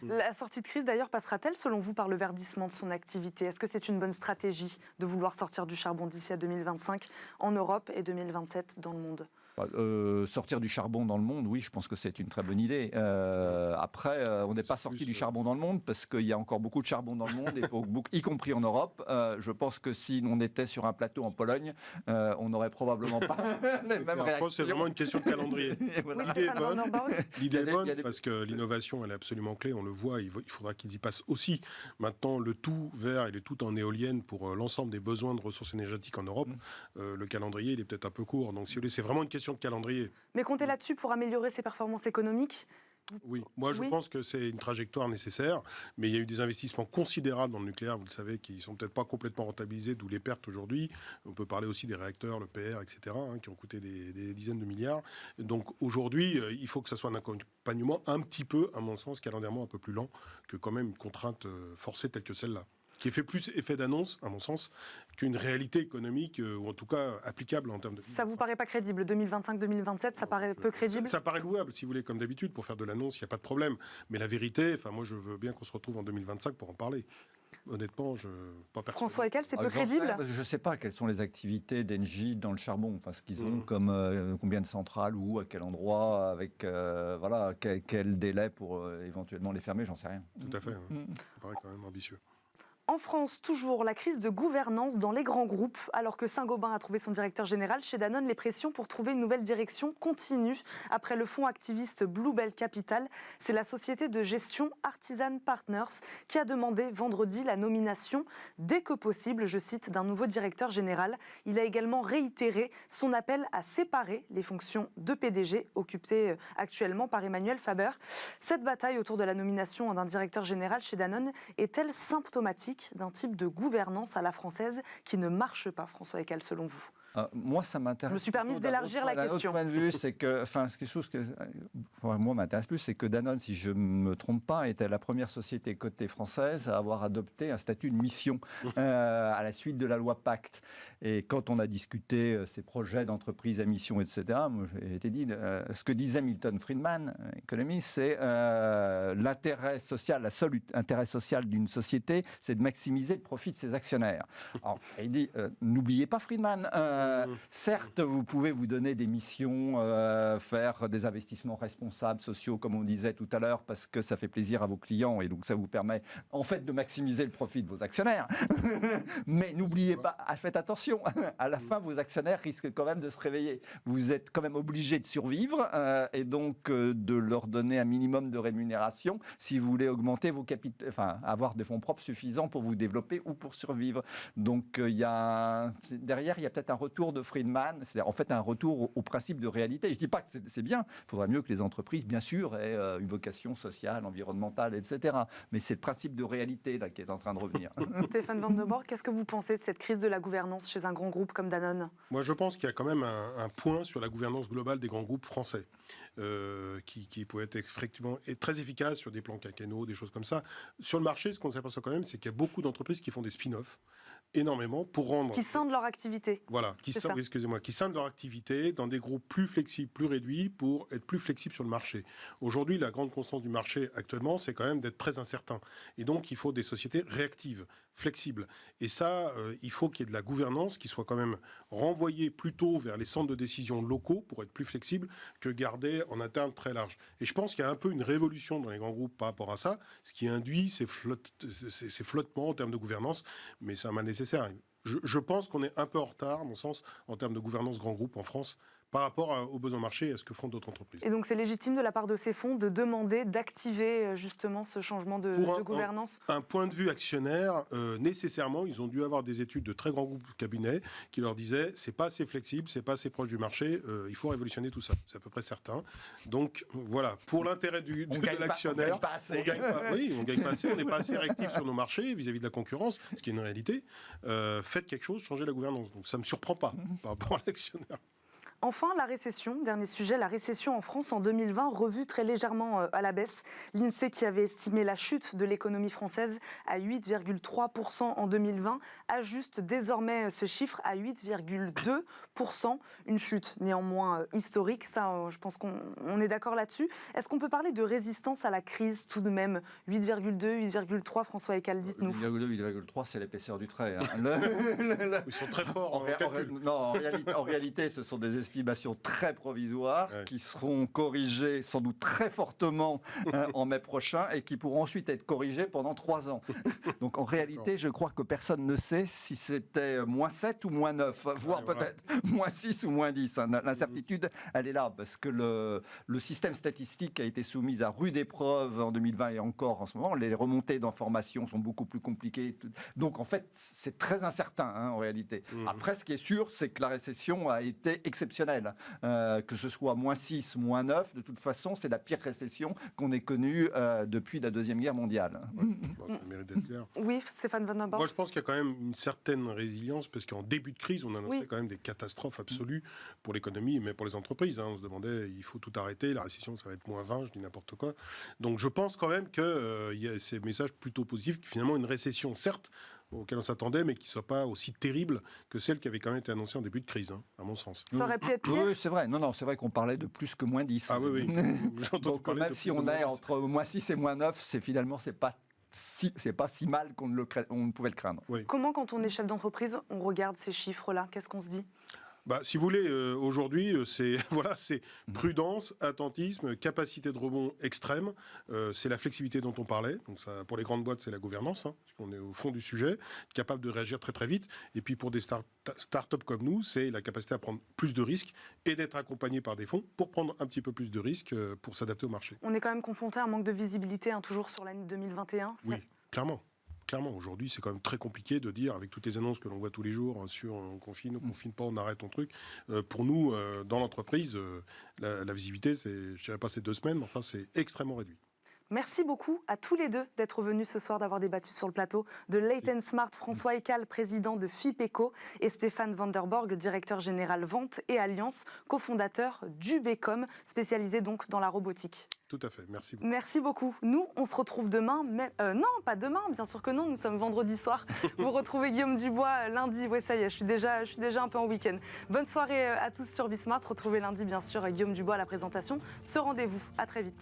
La sortie de crise, d'ailleurs, passera-t-elle, selon vous, par le verdissement de son activité ? Est-ce que c'est une bonne stratégie de vouloir sortir du charbon d'ici à 2025 en Europe et 2027 dans le monde ? Sortir du charbon dans le monde, oui, je pense que c'est une très bonne idée. Après, on n'est pas sorti du charbon dans le monde parce qu'il y a encore beaucoup de charbon dans le monde, y compris en Europe. Je pense que si on était sur un plateau en Pologne, on n'aurait probablement pas les mêmes réactions. Je pense que c'est vraiment une question de calendrier. Voilà. L'idée est bonne parce que l'innovation, elle est absolument clé, on le voit, il faudra qu'ils y passent aussi. Maintenant, le tout vert et le tout en éolienne pour l'ensemble des besoins de ressources énergétiques en Europe, le calendrier, il est peut-être un peu court. Donc, si vous voulez, c'est vraiment une question de calendrier. Mais comptez là-dessus pour améliorer ses performances économiques. Oui, moi je pense que c'est une trajectoire nécessaire, mais il y a eu des investissements considérables dans le nucléaire, vous le savez, qui ne sont peut-être pas complètement rentabilisés, d'où les pertes aujourd'hui. On peut parler aussi des réacteurs, le PR, etc., qui ont coûté des dizaines de milliards. Donc aujourd'hui, il faut que ça soit un accompagnement un petit peu, à mon sens, calendairement un peu plus lent que quand même une contrainte forcée telle que celle-là, qui fait plus effet d'annonce, à mon sens, qu'une réalité économique, ou en tout cas applicable en termes de... Ça vous paraît pas crédible? 2025-2027, ça paraît peu crédible? Ça paraît louable, si vous voulez, comme d'habitude, pour faire de l'annonce, il n'y a pas de problème. Mais la vérité, moi je veux bien qu'on se retrouve en 2025 pour en parler. Honnêtement, pas personnellement. François Eckel, c'est peu crédible? Je ne sais pas quelles sont les activités d'Engie dans le charbon, ce qu'ils ont comme combien de centrales, où, à quel endroit, avec quel délai pour éventuellement les fermer, j'en sais rien. Tout à fait, ça paraît quand même ambitieux. En France, toujours la crise de gouvernance dans les grands groupes. Alors que Saint-Gobain a trouvé son directeur général, chez Danone, les pressions pour trouver une nouvelle direction continuent. Après le fonds activiste Bluebell Capital, c'est la société de gestion Artisan Partners qui a demandé vendredi la nomination dès que possible, je cite, d'un nouveau directeur général. Il a également réitéré son appel à séparer les fonctions de PDG occupées actuellement par Emmanuel Faber. Cette bataille autour de la nomination d'un directeur général chez Danone est-elle symptomatique d'un type de gouvernance à la française qui ne marche pas, François Eckel, selon vous? Moi, ça m'intéresse. Je me suis permis d'élargir la question. D'un autre point de vue, c'est que, quelque chose que moi m'intéresse plus, c'est que Danone, si je ne me trompe pas, était la première société cotée française à avoir adopté un statut de mission à la suite de la loi Pacte. Et quand on a discuté ces projets d'entreprise à mission, etc., moi, j'ai été dit, ce que disait Milton Friedman, économiste, c'est l'intérêt social, le seul intérêt social d'une société, c'est de maximiser le profit de ses actionnaires. Alors, il dit, n'oubliez pas Friedman. Certes, vous pouvez vous donner des missions, faire des investissements responsables, sociaux, comme on disait tout à l'heure, parce que ça fait plaisir à vos clients et donc ça vous permet en fait de maximiser le profit de vos actionnaires. Mais n'oubliez pas, faites attention, à la fin, vos actionnaires risquent quand même de se réveiller. Vous êtes quand même obligé de survivre et donc de leur donner un minimum de rémunération si vous voulez augmenter vos capitaux, avoir des fonds propres suffisants pour vous développer ou pour survivre. Donc derrière, il y a peut-être un retour de Friedman, c'est en fait un retour au principe de réalité. Je ne dis pas que c'est bien, il faudrait mieux que les entreprises, bien sûr, aient une vocation sociale, environnementale, etc. Mais c'est le principe de réalité là, qui est en train de revenir. Stéphane Van de Borre, qu'est-ce que vous pensez de cette crise de la gouvernance chez un grand groupe comme Danone? Moi, je pense qu'il y a quand même un point sur la gouvernance globale des grands groupes français qui pourrait être effectivement très efficace sur des plans quinquennaux, des choses comme ça. Sur le marché, ce qu'on s'aperçoit quand même, c'est qu'il y a beaucoup d'entreprises qui font des spin-offs, énormément, pour rendre... Qui scindent leur activité. Voilà, qui scindent leur activité dans des groupes plus flexibles, plus réduits, pour être plus flexibles sur le marché. Aujourd'hui, la grande constance du marché actuellement, c'est quand même d'être très incertain. Et donc, il faut des sociétés réactives, flexibles. Et ça, il faut qu'il y ait de la gouvernance qui soit quand même renvoyée plutôt vers les centres de décision locaux pour être plus flexible que garder en interne très large. Et je pense qu'il y a un peu une révolution dans les grands groupes par rapport à ça, ce qui induit ces flottements en termes de gouvernance, mais c'est un mal nécessaire. Je pense qu'on est un peu en retard, à mon sens, en termes de gouvernance grand groupe en France, par rapport aux besoins marchés et à ce que font d'autres entreprises. Et donc c'est légitime de la part de ces fonds de demander d'activer justement ce changement de gouvernance? Un point de vue actionnaire, nécessairement, ils ont dû avoir des études de très grands groupes cabinets qui leur disaient c'est pas assez flexible, c'est pas assez proche du marché, il faut révolutionner tout ça. C'est à peu près certain. Donc voilà, pour l'intérêt de l'actionnaire, on gagne pas assez, on n'est pas assez réactif sur nos marchés vis-à-vis de la concurrence, ce qui est une réalité. Faites quelque chose, changez la gouvernance. Donc ça me surprend pas par rapport à l'actionnaire. Enfin, la récession, dernier sujet, la récession en France en 2020, revue très légèrement à la baisse. L'INSEE qui avait estimé la chute de l'économie française à 8,3% en 2020 ajuste désormais ce chiffre à 8,2%. Une chute néanmoins historique, ça je pense qu'on est d'accord là-dessus. Est-ce qu'on peut parler de résistance à la crise tout de même? 8,2, 8,3, François Eckel, dites-nous. 8,2, 8,3, c'est l'épaisseur du trait. Ils sont très forts en réalité, ce sont des estimations estimations très provisoires qui seront corrigées sans doute très fortement en mai prochain et qui pourront ensuite être corrigées pendant 3 ans. Donc en réalité, je crois que personne ne sait si c'était moins 7 ou moins 9, voire peut-être moins 6 ou moins 10. L'incertitude, elle est là parce que le système statistique a été soumis à rude épreuve en 2020 et encore en ce moment. Les remontées d'informations sont beaucoup plus compliquées. Donc en fait, c'est très incertain en réalité. Après, ce qui est sûr, c'est que la récession a été exceptionnelle. Que ce soit moins 6, moins 9, de toute façon, c'est la pire récession qu'on ait connue depuis la Deuxième Guerre mondiale. Bon, ça mérite d'être clair. Oui, Stéphane Van den Borg. Moi, je pense qu'il y a quand même une certaine résilience, parce qu'en début de crise, on annonçait quand même des catastrophes absolues pour l'économie, mais pour les entreprises. On se demandait, il faut tout arrêter, la récession, ça va être moins 20, je dis n'importe quoi. Donc je pense quand même qu'il y a ces messages plutôt positifs, que finalement une récession, certes, auquel on s'attendait, mais qui ne soit pas aussi terrible que celle qui avait quand même été annoncée en début de crise, à mon sens. Ça aurait pu être pire. Oui, c'est vrai. Non, c'est vrai qu'on parlait de plus que moins 10. Ah oui. Donc même si on est entre moins 6 et moins 9, c'est pas si mal qu'on ne pouvait le craindre. Oui. Comment, quand on est chef d'entreprise, on regarde ces chiffres-là? Qu'est-ce qu'on se dit? Si vous voulez, aujourd'hui, c'est prudence, attentisme, capacité de rebond extrême. C'est la flexibilité dont on parlait. Donc ça, pour les grandes boîtes, c'est la gouvernance, parce qu'on est au fond du sujet, capable de réagir très très vite. Et puis pour des start-up comme nous, c'est la capacité à prendre plus de risques et d'être accompagné par des fonds pour prendre un petit peu plus de risques pour s'adapter au marché. On est quand même confronté à un manque de visibilité, toujours sur l'année 2021. Oui, clairement. Clairement, aujourd'hui, c'est quand même très compliqué de dire, avec toutes les annonces que l'on voit tous les jours, sur on confine pas, on arrête ton truc. Pour nous, dans l'entreprise, la visibilité, je dirais pas c'est 2 semaines, mais enfin, c'est extrêmement réduit. Merci beaucoup à tous les deux d'être venus ce soir, d'avoir débattu sur le plateau de Late & Smart. François Ecal, président de FIPECO, et Stéphane Van den Borg, directeur général vente et alliance, cofondateur d'Ubecom, spécialisé donc dans la robotique. Tout à fait, merci beaucoup. Merci beaucoup. Nous, on se retrouve demain, mais non, pas demain, bien sûr que non, nous sommes vendredi soir. Vous retrouvez Guillaume Dubois lundi, oui ça y est, je suis déjà un peu en week-end. Bonne soirée à tous sur Bismart, retrouvez lundi bien sûr Guillaume Dubois à la présentation. Ce rendez-vous, à très vite.